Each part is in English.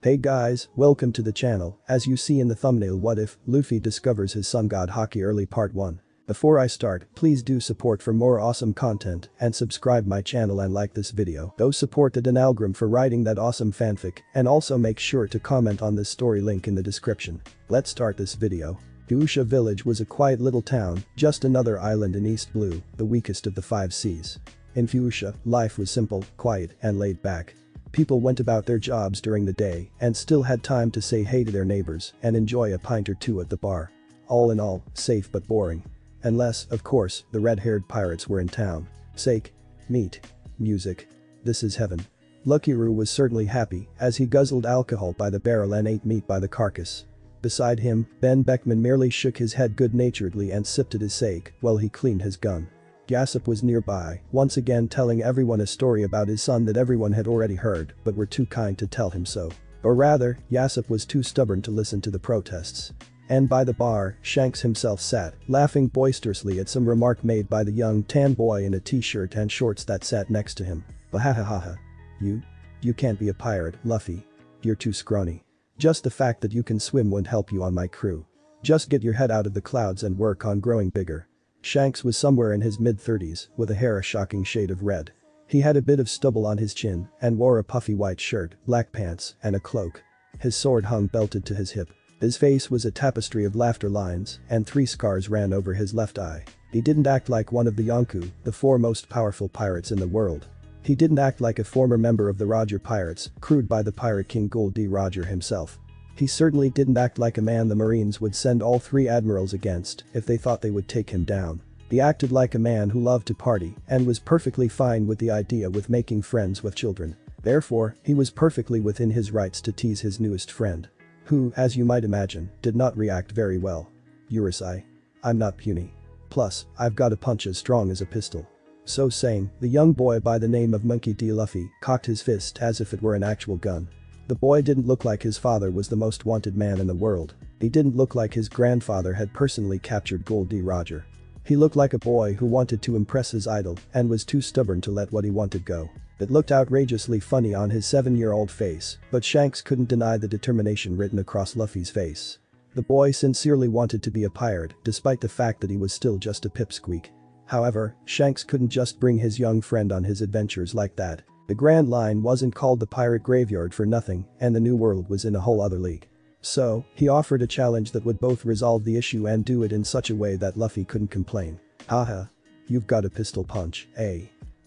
Hey guys, welcome to the channel. As you see in the thumbnail, what if Luffy discovers his sun god Haki early part 1. Before I start, please do support for more awesome content and subscribe my channel and like this video. Go support the donalgraeme for writing that awesome fanfic and also make sure to comment on this story, link in the description. Let's start this video. Fuchsia village was a quiet little town, just another island in East Blue, the weakest of the 5 seas. In Fuchsia, life was simple, quiet, and laid back. People went about their jobs during the day and still had time to say hey to their neighbors and enjoy a pint or two at the bar. All in all, safe but boring. Unless, of course, the red-haired pirates were in town. Sake, meat, music. This is heaven. Luckyru was certainly happy as he guzzled alcohol by the barrel and ate meat by the carcass. Beside him, Ben Beckman merely shook his head good-naturedly and sipped at his sake while he cleaned his gun. Yassop was nearby, once again telling everyone a story about his son that everyone had already heard but were too kind to tell him so. Or rather, Yassop was too stubborn to listen to the protests. And by the bar, Shanks himself sat, laughing boisterously at some remark made by the young tan boy in a t-shirt and shorts that sat next to him. Bahahaha. You can't be a pirate, Luffy. You're too scrawny. Just the fact that you can swim won't help you on my crew. Just get your head out of the clouds and work on growing bigger. Shanks was somewhere in his mid-30s, with a hair a shocking shade of red. He had a bit of stubble on his chin and wore a puffy white shirt, black pants, and a cloak. His sword hung belted to his hip. His face was a tapestry of laughter lines and 3 scars ran over his left eye. He didn't act like one of the Yonkou, the 4 most powerful pirates in the world. He didn't act like a former member of the Roger Pirates, crewed by the Pirate King Gold D. Roger himself. He certainly didn't act like a man the Marines would send all 3 admirals against if they thought they would take him down. He acted like a man who loved to party and was perfectly fine with the idea with making friends with children. Therefore, he was perfectly within his rights to tease his newest friend. Who, as you might imagine, did not react very well. Urusai. I'm not puny. Plus, I've got a punch as strong as a pistol. So saying, the young boy by the name of Monkey D. Luffy cocked his fist as if it were an actual gun. The boy didn't look like his father was the most wanted man in the world. He didn't look like his grandfather had personally captured Gold D. Roger. He looked like a boy who wanted to impress his idol and was too stubborn to let what he wanted go. It looked outrageously funny on his 7-year-old face, but Shanks couldn't deny the determination written across Luffy's face. The boy sincerely wanted to be a pirate, despite the fact that he was still just a pipsqueak. However, Shanks couldn't just bring his young friend on his adventures like that. The Grand Line wasn't called the Pirate Graveyard for nothing, and the New World was in a whole other league. So, he offered a challenge that would both resolve the issue and do it in such a way that Luffy couldn't complain. Haha. You've got a pistol punch, eh?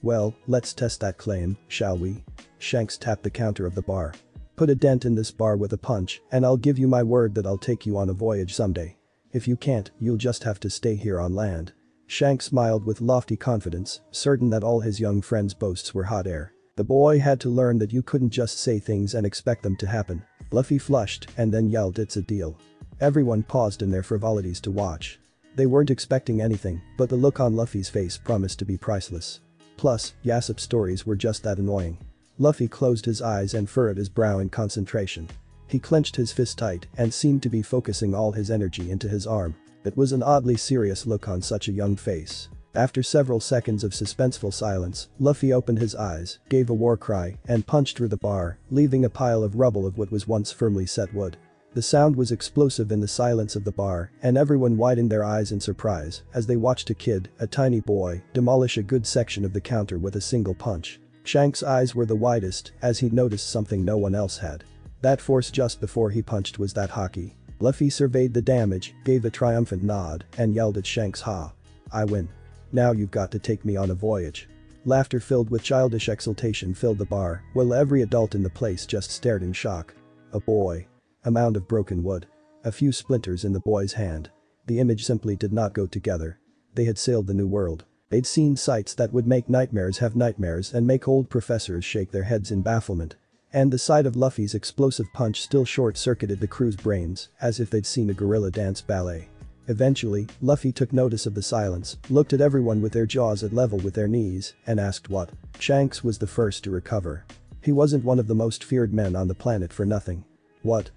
Well, let's test that claim, shall we? Shanks tapped the counter of the bar. Put a dent in this bar with a punch, and I'll give you my word that I'll take you on a voyage someday. If you can't, you'll just have to stay here on land. Shanks smiled with lofty confidence, certain that all his young friend's boasts were hot air. The boy had to learn that you couldn't just say things and expect them to happen. Luffy flushed and then yelled, "It's a deal." Everyone paused in their frivolities to watch. They weren't expecting anything, but the look on Luffy's face promised to be priceless. Plus, Yassop's stories were just that annoying. Luffy closed his eyes and furrowed his brow in concentration. He clenched his fist tight and seemed to be focusing all his energy into his arm. It was an oddly serious look on such a young face. After several seconds of suspenseful silence, Luffy opened his eyes, gave a war cry, and punched through the bar, leaving a pile of rubble of what was once firmly set wood. The sound was explosive in the silence of the bar, and everyone widened their eyes in surprise as they watched a kid, a tiny boy, demolish a good section of the counter with a single punch. Shanks' eyes were the widest as he noticed something no one else had. That force just before he punched was that Haki. Luffy surveyed the damage, gave a triumphant nod, and yelled at Shanks, "Ha! I win. Now you've got to take me on a voyage." Laughter filled with childish exultation filled the bar, while every adult in the place just stared in shock. A boy. A mound of broken wood. A few splinters in the boy's hand. The image simply did not go together. They had sailed the New World. They'd seen sights that would make nightmares have nightmares and make old professors shake their heads in bafflement. And the sight of Luffy's explosive punch still short-circuited the crew's brains, as if they'd seen a gorilla dance ballet. Eventually, Luffy took notice of the silence, looked at everyone with their jaws at level with their knees, and asked what. Shanks was the first to recover. He wasn't one of the most feared men on the planet for nothing. What,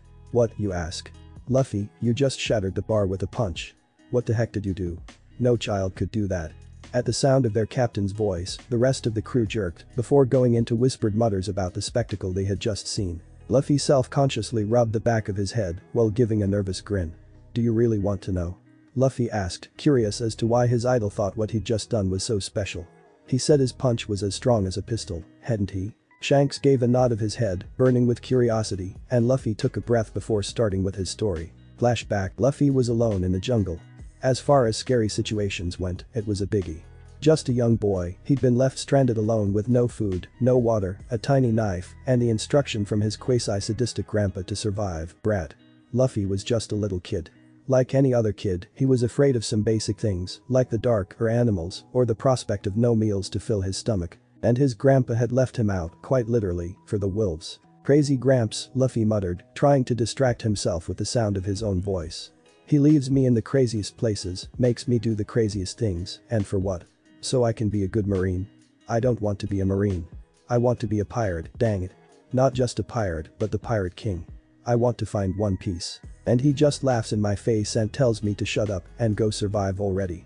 you ask? Luffy, you just shattered the bar with a punch. What the heck did you do? No child could do that. At the sound of their captain's voice, the rest of the crew jerked before going into whispered mutters about the spectacle they had just seen. Luffy self-consciously rubbed the back of his head while giving a nervous grin. Do you really want to know? Luffy asked, curious as to why his idol thought what he'd just done was so special. He said his punch was as strong as a pistol, hadn't he? Shanks gave a nod of his head, burning with curiosity, and Luffy took a breath before starting with his story. Flashback: Luffy was alone in the jungle. As far as scary situations went, it was a biggie. Just a young boy, he'd been left stranded alone with no food, no water, a tiny knife, and the instruction from his quasi-sadistic grandpa to survive, brat. Luffy was just a little kid. Like any other kid, he was afraid of some basic things, like the dark or animals, or the prospect of no meals to fill his stomach. And his grandpa had left him out, quite literally, for the wolves. Crazy Gramps, Luffy muttered, trying to distract himself with the sound of his own voice. He leaves me in the craziest places, makes me do the craziest things, and for what? So I can be a good Marine? I don't want to be a Marine. I want to be a pirate, dang it. Not just a pirate, but the Pirate King. I want to find One Piece. And he just laughs in my face and tells me to shut up and go survive already.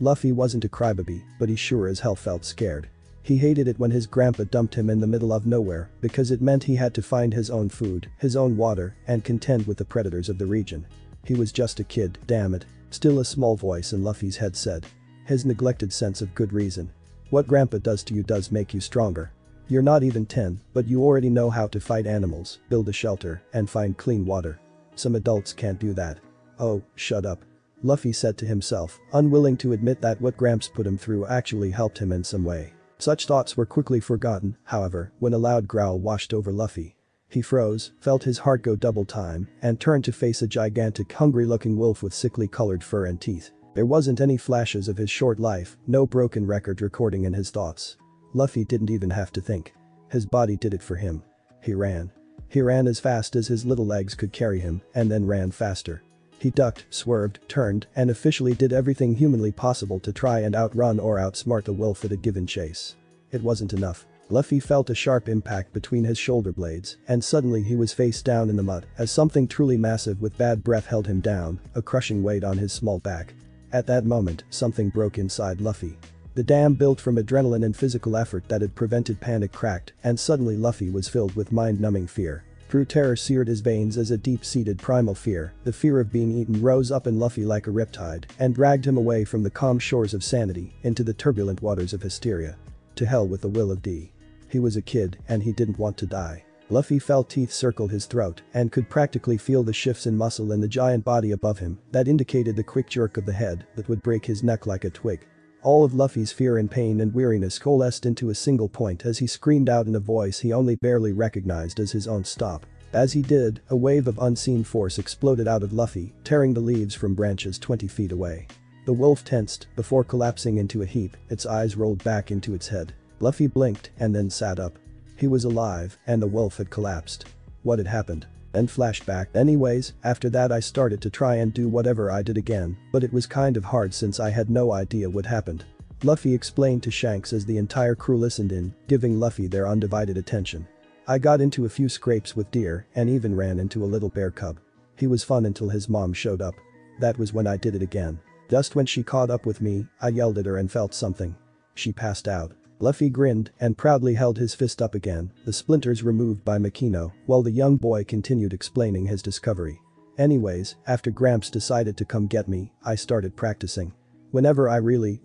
Luffy wasn't a crybaby, but he sure as hell felt scared. He hated it when his grandpa dumped him in the middle of nowhere because it meant he had to find his own food, his own water, and contend with the predators of the region. He was just a kid, damn it. Still a small voice in Luffy's head said. His neglected sense of good reason. What grandpa does to you does make you stronger. You're not even 10, but you already know how to fight animals, build a shelter, and find clean water. Some adults can't do that. Oh, shut up. Luffy said to himself, unwilling to admit that what Gramps put him through actually helped him in some way. Such thoughts were quickly forgotten, however, when a loud growl washed over Luffy. He froze, felt his heart go double time, and turned to face a gigantic, hungry-looking wolf with sickly colored fur and teeth. There wasn't any flashes of his short life, no broken record recording in his thoughts. Luffy didn't even have to think. His body did it for him. He ran. He ran as fast as his little legs could carry him, and then ran faster. He ducked, swerved, turned, and officially did everything humanly possible to try and outrun or outsmart the wolf that had given chase. It wasn't enough. Luffy felt a sharp impact between his shoulder blades, and suddenly he was face down in the mud as something truly massive with bad breath held him down, a crushing weight on his small back. At that moment, something broke inside Luffy. The dam built from adrenaline and physical effort that had prevented panic cracked, and suddenly Luffy was filled with mind-numbing fear. True terror seared his veins as a deep-seated primal fear, the fear of being eaten rose up in Luffy like a riptide and dragged him away from the calm shores of sanity into the turbulent waters of hysteria. To hell with the will of D. He was a kid and he didn't want to die. Luffy felt teeth circle his throat and could practically feel the shifts in muscle in the giant body above him that indicated the quick jerk of the head that would break his neck like a twig. All of Luffy's fear and pain and weariness coalesced into a single point as he screamed out in a voice he only barely recognized as his own. Stop. As he did, a wave of unseen force exploded out of Luffy, tearing the leaves from branches 20 feet away. The wolf tensed before collapsing into a heap, its eyes rolled back into its head. Luffy blinked and then sat up. He was alive and the wolf had collapsed. What had happened? Then flashback. Anyways, after that I started to try and do whatever I did again, but it was kind of hard since I had no idea what happened. Luffy explained to Shanks as the entire crew listened in, giving Luffy their undivided attention. I got into a few scrapes with deer and even ran into a little bear cub. He was fun until his mom showed up. That was when I did it again. Just when she caught up with me, I yelled at her and felt something. She passed out. Luffy grinned and proudly held his fist up again, the splinters removed by Makino, while the young boy continued explaining his discovery. Anyways, after Gramps decided to come get me, I started practicing. Whenever I really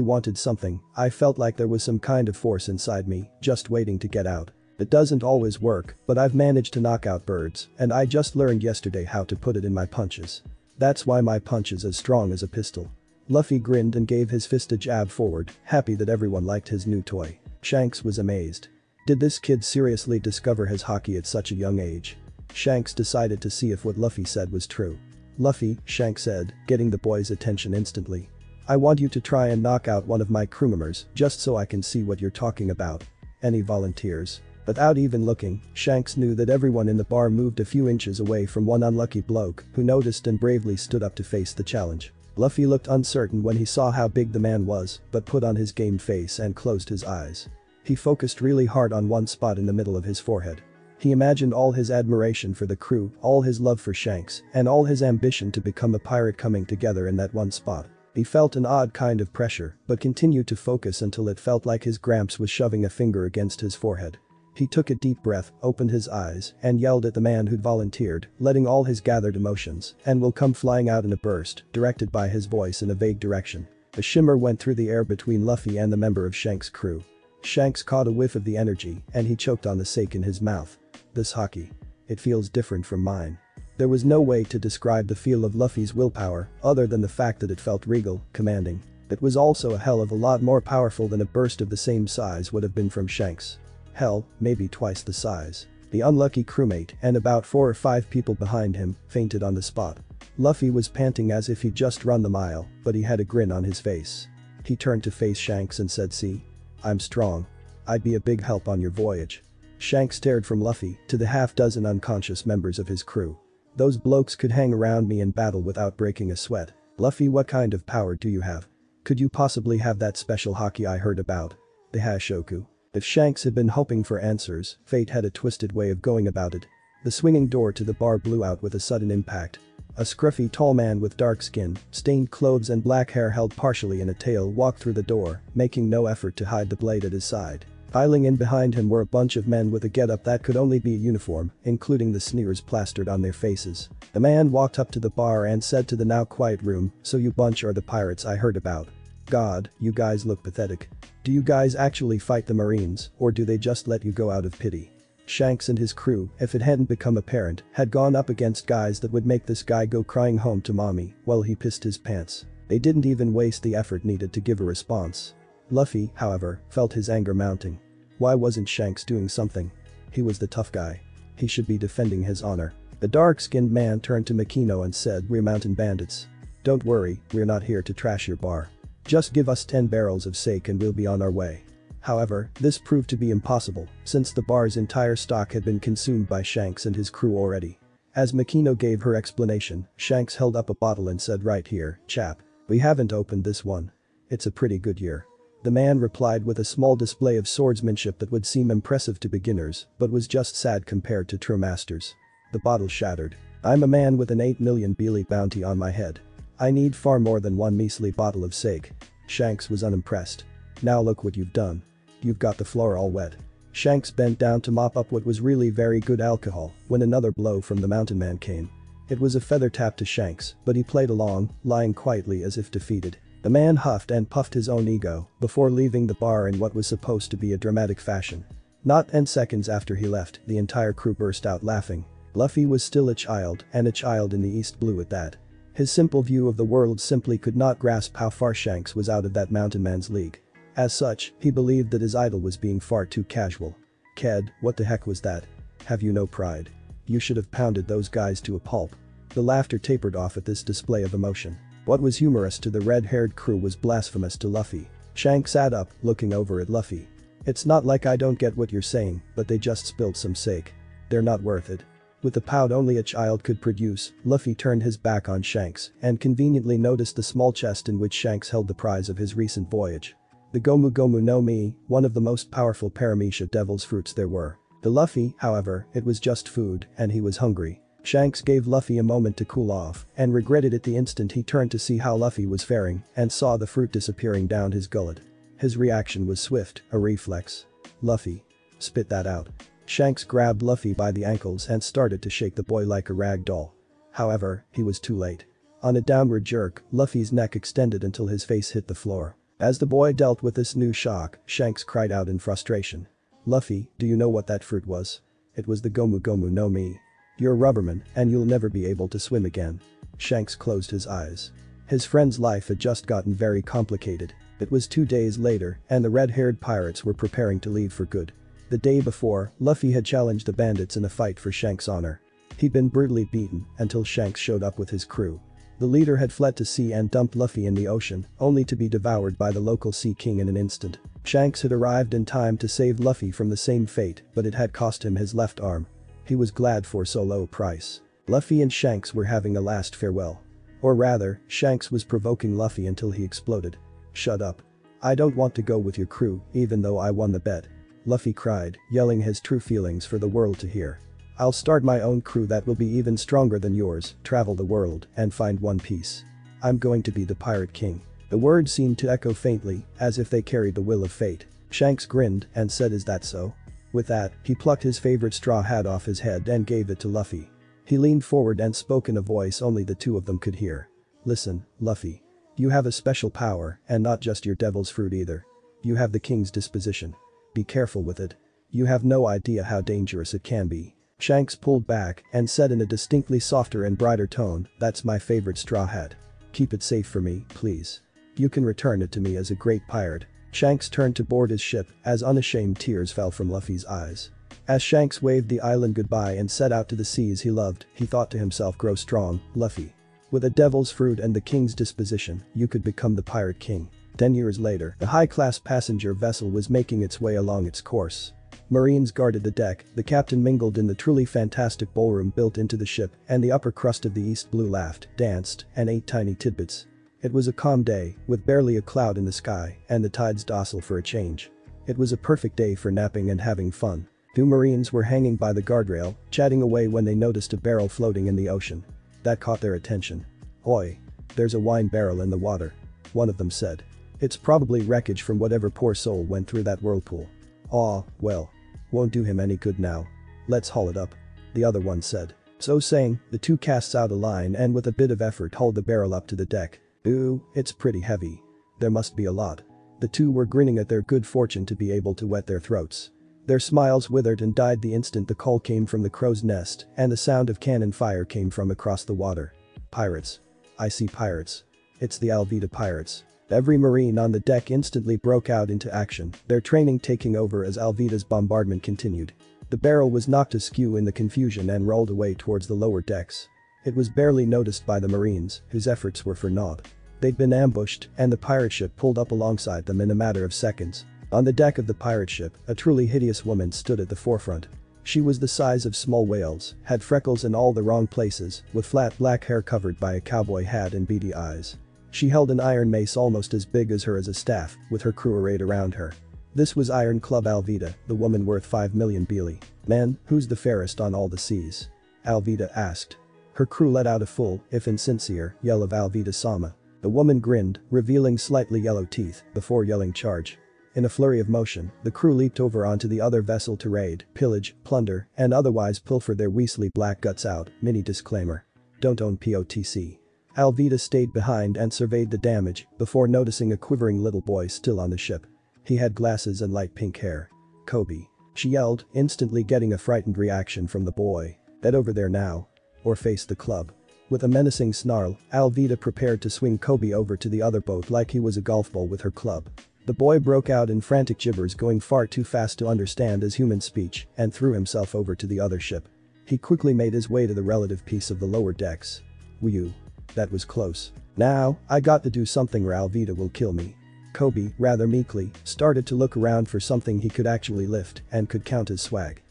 wanted something, I felt like there was some kind of force inside me, just waiting to get out. It doesn't always work, but I've managed to knock out birds, and I just learned yesterday how to put it in my punches. That's why my punch is as strong as a pistol. Luffy grinned and gave his fist a jab forward, happy that everyone liked his new toy. Shanks was amazed. Did this kid seriously discover his Haki at such a young age? Shanks decided to see if what Luffy said was true. Luffy, Shanks said, getting the boy's attention instantly. I want you to try and knock out one of my crew members just so I can see what you're talking about. Any volunteers? Without even looking, Shanks knew that everyone in the bar moved a few inches away from one unlucky bloke who noticed and bravely stood up to face the challenge. Luffy looked uncertain when he saw how big the man was, but put on his game face and closed his eyes. He focused really hard on one spot in the middle of his forehead. He imagined all his admiration for the crew, all his love for Shanks, and all his ambition to become a pirate coming together in that one spot. He felt an odd kind of pressure, but continued to focus until it felt like his Gramps was shoving a finger against his forehead. He took a deep breath, opened his eyes, and yelled at the man who'd volunteered, letting all his gathered emotions and will come flying out in a burst, directed by his voice in a vague direction. A shimmer went through the air between Luffy and the member of Shanks' crew. Shanks caught a whiff of the energy and he choked on the sake in his mouth. This Haki. It feels different from mine. There was no way to describe the feel of Luffy's willpower other than the fact that it felt regal, commanding. It was also a hell of a lot more powerful than a burst of the same size would have been from Shanks. Hell, maybe twice the size. The unlucky crewmate and about 4 or 5 people behind him fainted on the spot. Luffy was panting as if he'd just run the mile, but he had a grin on his face. He turned to face Shanks and said, "See? I'm strong. I'd be a big help on your voyage." Shanks stared from Luffy to the half-dozen unconscious members of his crew. "Those blokes could hang around me in battle without breaking a sweat. Luffy, what kind of power do you have? Could you possibly have that special Haki I heard about? The Hashoku?" If Shanks had been hoping for answers, fate had a twisted way of going about it. The swinging door to the bar blew out with a sudden impact. A scruffy tall man with dark skin, stained clothes and black hair held partially in a tail walked through the door, making no effort to hide the blade at his side. Piling in behind him were a bunch of men with a getup that could only be a uniform, including the sneers plastered on their faces. The man walked up to the bar and said to the now quiet room, "So you bunch are the pirates I heard about. God, you guys look pathetic. Do you guys actually fight the Marines, or do they just let you go out of pity?" Shanks and his crew, if it hadn't become apparent, had gone up against guys that would make this guy go crying home to mommy while he pissed his pants. They didn't even waste the effort needed to give a response. Luffy, however, felt his anger mounting. Why wasn't Shanks doing something? He was the tough guy. He should be defending his honor. The dark-skinned man turned to Makino and said, "We're mountain bandits. Don't worry, we're not here to trash your bar. Just give us 10 barrels of sake and we'll be on our way." However, this proved to be impossible, since the bar's entire stock had been consumed by Shanks and his crew already. As Makino gave her explanation, Shanks held up a bottle and said, "Right here, chap. We haven't opened this one. It's a pretty good year." The man replied with a small display of swordsmanship that would seem impressive to beginners, but was just sad compared to true masters. The bottle shattered. "I'm a man with an 8 million beelie bounty on my head. I need far more than one measly bottle of sake." Shanks was unimpressed. "Now look what you've done. You've got the floor all wet." Shanks bent down to mop up what was really very good alcohol when another blow from the mountain man came. It was a feather tap to Shanks, but he played along, lying quietly as if defeated. The man huffed and puffed his own ego before leaving the bar in what was supposed to be a dramatic fashion. Not 10 seconds after he left, the entire crew burst out laughing. Luffy was still a child, and a child in the East Blue at that. His simple view of the world simply could not grasp how far Shanks was out of that mountain man's league. As such, he believed that his idol was being far too casual. "Ked, what the heck was that? Have you no pride? You should have pounded those guys to a pulp." The laughter tapered off at this display of emotion. What was humorous to the red-haired crew was blasphemous to Luffy. Shanks sat up, looking over at Luffy. "It's not like I don't get what you're saying, but they just spilled some sake. They're not worth it." With the pout only a child could produce, Luffy turned his back on Shanks and conveniently noticed the small chest in which Shanks held the prize of his recent voyage. The Gomu Gomu no Mi, one of the most powerful paramecia devil's fruits there were. To Luffy, however, it was just food, and he was hungry. Shanks gave Luffy a moment to cool off and regretted it the instant he turned to see how Luffy was faring and saw the fruit disappearing down his gullet. His reaction was swift, a reflex. "Luffy. Spit that out." Shanks grabbed Luffy by the ankles and started to shake the boy like a rag doll. However, he was too late. On a downward jerk, Luffy's neck extended until his face hit the floor. As the boy dealt with this new shock, Shanks cried out in frustration. "Luffy, do you know what that fruit was? It was the Gomu Gomu no Mi. You're a rubberman, and you'll never be able to swim again." Shanks closed his eyes. His friend's life had just gotten very complicated. It was 2 days later, and the red-haired pirates were preparing to leave for good. The day before, Luffy had challenged the bandits in a fight for Shanks' honor. He'd been brutally beaten until Shanks showed up with his crew. The leader had fled to sea and dumped Luffy in the ocean, only to be devoured by the local Sea King in an instant. Shanks had arrived in time to save Luffy from the same fate, but it had cost him his left arm. He was glad for so low a price. Luffy and Shanks were having a last farewell. Or rather, Shanks was provoking Luffy until he exploded. "Shut up. I don't want to go with your crew, even though I won the bet," Luffy cried, yelling his true feelings for the world to hear. "I'll start my own crew that will be even stronger than yours, travel the world, and find One Piece. I'm going to be the Pirate King." The words seemed to echo faintly, as if they carried the will of fate. Shanks grinned and said, "Is that so? With that, he plucked his favorite straw hat off his head and gave it to Luffy. He leaned forward and spoke in a voice only the two of them could hear. Listen, Luffy. You have a special power, and not just your devil's fruit either. You have the king's disposition. Be careful with it. You have no idea how dangerous it can be. Shanks pulled back and said in a distinctly softer and brighter tone, that's my favorite straw hat. Keep it safe for me, please. You can return it to me as a great pirate. Shanks turned to board his ship as unashamed tears fell from Luffy's eyes. As Shanks waved the island goodbye and set out to the seas he loved, he thought to himself, grow strong, Luffy. With a devil's fruit and the king's disposition, you could become the pirate king. 10 years later, a high-class passenger vessel was making its way along its course. Marines guarded the deck, the captain mingled in the truly fantastic ballroom built into the ship, and the upper crust of the East Blue laughed, danced, and ate tiny tidbits. It was a calm day, with barely a cloud in the sky, and the tides docile for a change. It was a perfect day for napping and having fun. Two Marines were hanging by the guardrail, chatting away when they noticed a barrel floating in the ocean. That caught their attention. Oi! There's a wine barrel in the water. One of them said. It's probably wreckage from whatever poor soul went through that whirlpool. Aw, well. Won't do him any good now. Let's haul it up. The other one said. So saying, the two cast out a line and with a bit of effort hauled the barrel up to the deck. Ooh, it's pretty heavy. There must be a lot. The two were grinning at their good fortune to be able to wet their throats. Their smiles withered and died the instant the call came from the crow's nest and the sound of cannon fire came from across the water. Pirates. I see pirates. It's the Alvida pirates. Every Marine on the deck instantly broke out into action, their training taking over as Alvida's bombardment continued. The barrel was knocked askew in the confusion and rolled away towards the lower decks. It was barely noticed by the Marines, whose efforts were for naught. They'd been ambushed, and the pirate ship pulled up alongside them in a matter of seconds. On the deck of the pirate ship, a truly hideous woman stood at the forefront. She was the size of small whales, had freckles in all the wrong places, with flat black hair covered by a cowboy hat and beady eyes. She held an iron mace almost as big as her as a staff, with her crew arrayed around her. This was Iron Club Alvida, the woman worth 5 million Beely. Man, who's the fairest on all the seas? Alvida asked. Her crew let out a full, if insincere, yell of Alvida-sama. The woman grinned, revealing slightly yellow teeth, before yelling charge. In a flurry of motion, the crew leaped over onto the other vessel to raid, pillage, plunder, and otherwise pilfer their weaselly black guts out. Mini disclaimer. Don't own POTC. Alvida stayed behind and surveyed the damage before noticing a quivering little boy still on the ship. He had glasses and light pink hair. Koby. She yelled, instantly getting a frightened reaction from the boy. Head over there now. Or face the club. With a menacing snarl, Alvida prepared to swing Koby over to the other boat like he was a golf ball with her club. The boy broke out in frantic gibbers going far too fast to understand as human speech and threw himself over to the other ship. He quickly made his way to the relative piece of the lower decks. Whew. That was close. Now, I got to do something or Alvida will kill me. Koby, rather meekly, started to look around for something he could actually lift and could count as swag.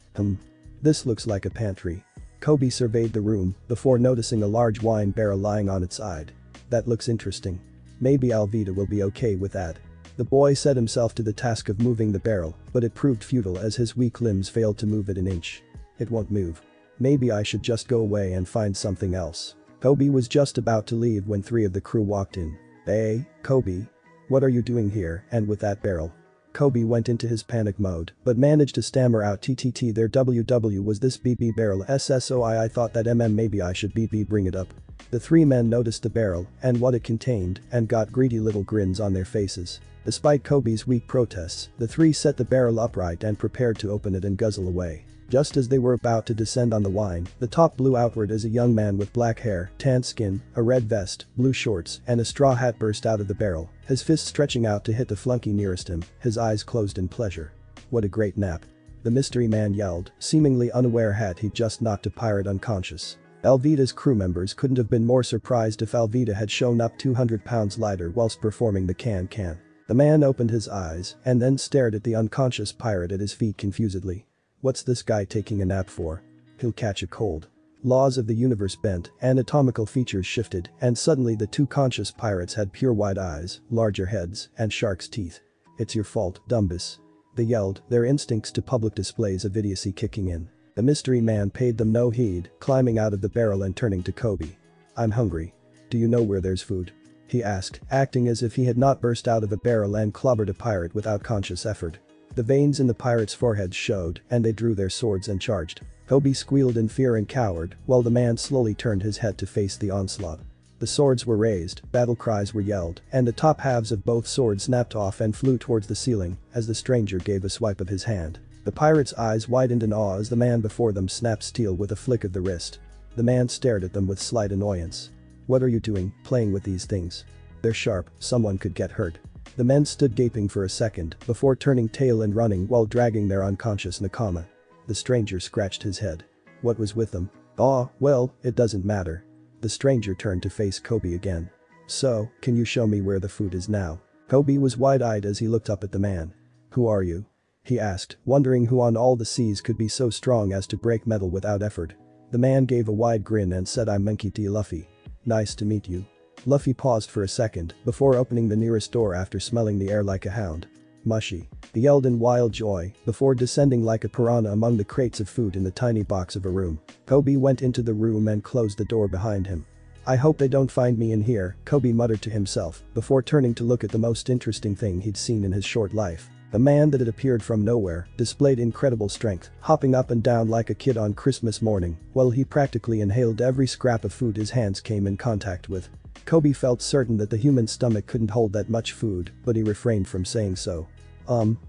This looks like a pantry. Koby surveyed the room before noticing a large wine barrel lying on its side. That looks interesting. Maybe Alvida will be okay with that. The boy set himself to the task of moving the barrel, but it proved futile as his weak limbs failed to move it an inch. It won't move. Maybe I should just go away and find something else. Koby was just about to leave when 3 of the crew walked in. Hey, Koby. What are you doing here and with that barrel? Koby went into his panic mode, but managed to stammer out TTT there WW was this BB barrel SSOI I thought that maybe I should BB bring it up. The 3 men noticed the barrel and what it contained and got greedy little grins on their faces. Despite Koby's weak protests, the 3 set the barrel upright and prepared to open it and guzzle away. Just as they were about to descend on the wine, the top blew outward as a young man with black hair, tan skin, a red vest, blue shorts, and a straw hat burst out of the barrel, his fist stretching out to hit the flunky nearest him, his eyes closed in pleasure. What a great nap. The mystery man yelled, seemingly unaware had he just knocked a pirate unconscious. Alvida's crew members couldn't have been more surprised if Alvida had shown up 200 pounds lighter whilst performing the can-can. The man opened his eyes and then stared at the unconscious pirate at his feet confusedly. What's this guy taking a nap for? He'll catch a cold. Laws of the universe bent, anatomical features shifted, and suddenly the 2 conscious pirates had pure white eyes, larger heads, and shark's teeth. It's your fault, Dumbus. They yelled, their instincts to public displays of idiocy kicking in. The mystery man paid them no heed, climbing out of the barrel and turning to Koby. I'm hungry. Do you know where there's food? He asked, acting as if he had not burst out of a barrel and clobbered a pirate without conscious effort. The veins in the pirates' foreheads showed and they drew their swords and charged. Koby squealed in fear and cowered while the man slowly turned his head to face the onslaught. The swords were raised, battle cries were yelled, and the top halves of both swords snapped off and flew towards the ceiling as the stranger gave a swipe of his hand. The pirate's eyes widened in awe as the man before them snapped steel with a flick of the wrist. The man stared at them with slight annoyance. "What are you doing, playing with these things? They're sharp, someone could get hurt." The men stood gaping for a second before turning tail and running while dragging their unconscious nakama. The stranger scratched his head. What was with them? "Ah, well, it doesn't matter." The stranger turned to face Koby again. "So, can you show me where the food is now?" Koby was wide-eyed as he looked up at the man. "Who are you?" he asked, wondering who on all the seas could be so strong as to break metal without effort. The man gave a wide grin and said, "I'm Monkey D. Luffy. Nice to meet you." Luffy paused for a second before opening the nearest door after smelling the air like a hound. "Mushy," he yelled in wild joy before descending like a piranha among the crates of food in the tiny box of a room. Koby went into the room and closed the door behind him. "I hope they don't find me in here," Koby muttered to himself before turning to look at the most interesting thing he'd seen in his short life. A man that had appeared from nowhere displayed incredible strength, hopping up and down like a kid on Christmas morning while he practically inhaled every scrap of food his hands came in contact with. Koby felt certain that the human stomach couldn't hold that much food, but he refrained from saying so.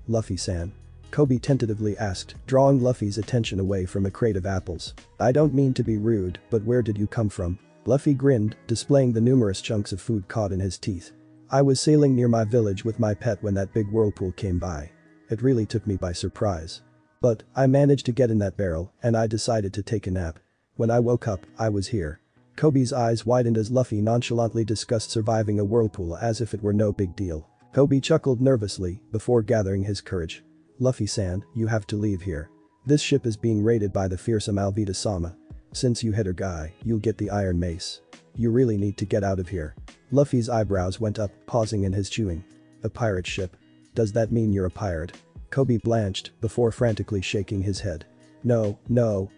Luffy-san?" Koby tentatively asked, drawing Luffy's attention away from a crate of apples. "I don't mean to be rude, but where did you come from?" Luffy grinned, displaying the numerous chunks of food caught in his teeth. "I was sailing near my village with my pet when that big whirlpool came by. It really took me by surprise. But I managed to get in that barrel and I decided to take a nap. When I woke up, I was here." Koby's eyes widened as Luffy nonchalantly discussed surviving a whirlpool as if it were no big deal. Koby chuckled nervously before gathering his courage. "Luffy-san, you have to leave here. This ship is being raided by the fearsome Alvida-sama. Since you hit her guy, you'll get the iron mace. You really need to get out of here." Luffy's eyebrows went up, pausing in his chewing. "A pirate ship? Does that mean you're a pirate?" Koby blanched before frantically shaking his head. No,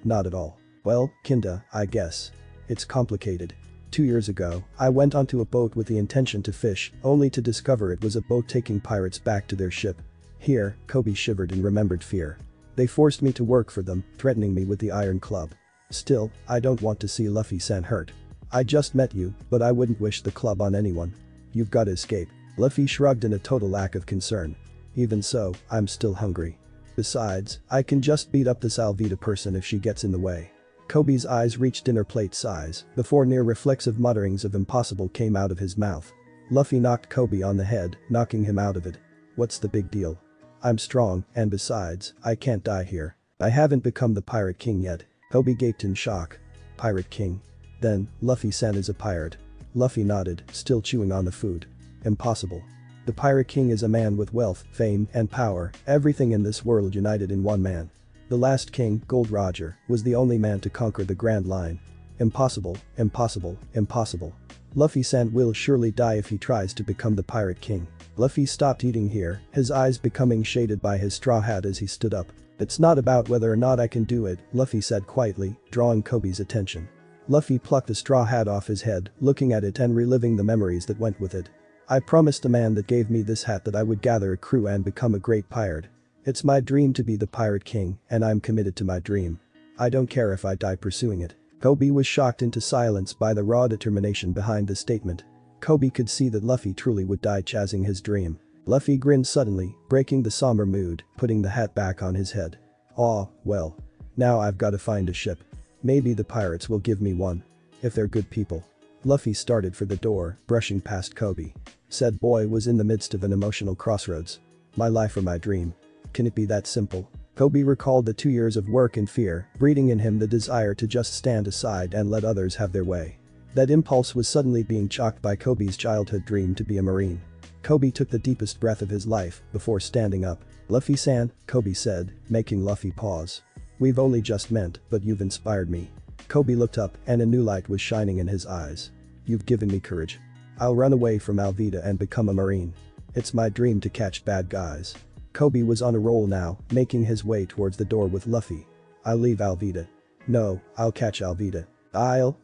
not at all. "Well, kinda, I guess. It's complicated. 2 years ago, I went onto a boat with the intention to fish, only to discover it was a boat taking pirates back to their ship. Here," Koby shivered in remembered fear. "They forced me to work for them, threatening me with the iron club. Still, I don't want to see Luffy-san hurt. I just met you, but I wouldn't wish the club on anyone. You've gotta escape." Luffy shrugged in a total lack of concern. "Even so, I'm still hungry. Besides, I can just beat up this Alvida person if she gets in the way." Koby's eyes reached dinner plate size before near reflexive mutterings of impossible came out of his mouth. Luffy knocked Koby on the head, knocking him out of it. "What's the big deal? I'm strong, and besides, I can't die here. I haven't become the Pirate King yet." Koby gaped in shock. "Pirate King? Then, Luffy-san is a pirate." Luffy nodded, still chewing on the food. "Impossible. The Pirate King is a man with wealth, fame, and power, everything in this world united in one man. The last king, Gold Roger, was the only man to conquer the Grand Line. Impossible, impossible, impossible. Luffy-san will surely die if he tries to become the Pirate King." Luffy stopped eating here, his eyes becoming shaded by his straw hat as he stood up. "It's not about whether or not I can do it," Luffy said quietly, drawing Koby's attention. Luffy plucked the straw hat off his head, looking at it and reliving the memories that went with it. "I promised the man that gave me this hat that I would gather a crew and become a great pirate. It's my dream to be the Pirate King, and I'm committed to my dream. I don't care if I die pursuing it." Koby was shocked into silence by the raw determination behind the statement. Koby could see that Luffy truly would die chasing his dream. Luffy grinned suddenly, breaking the somber mood, putting the hat back on his head. "Aw, well. Now I've gotta find a ship. Maybe the pirates will give me one. If they're good people." Luffy started for the door, brushing past Koby. Said boy was in the midst of an emotional crossroads. My life or my dream? Can it be that simple? Koby recalled the 2 years of work and fear, breeding in him the desire to just stand aside and let others have their way. That impulse was suddenly being chalked by Koby's childhood dream to be a marine. Koby took the deepest breath of his life before standing up. "Luffy-san," Koby said, making Luffy pause. "We've only just met, but you've inspired me." Koby looked up and a new light was shining in his eyes. "You've given me courage. I'll run away from Alvida and become a marine. It's my dream to catch bad guys." Koby was on a roll now, making his way towards the door with Luffy. "I'll leave Alvida." "No, I'll catch Alvida."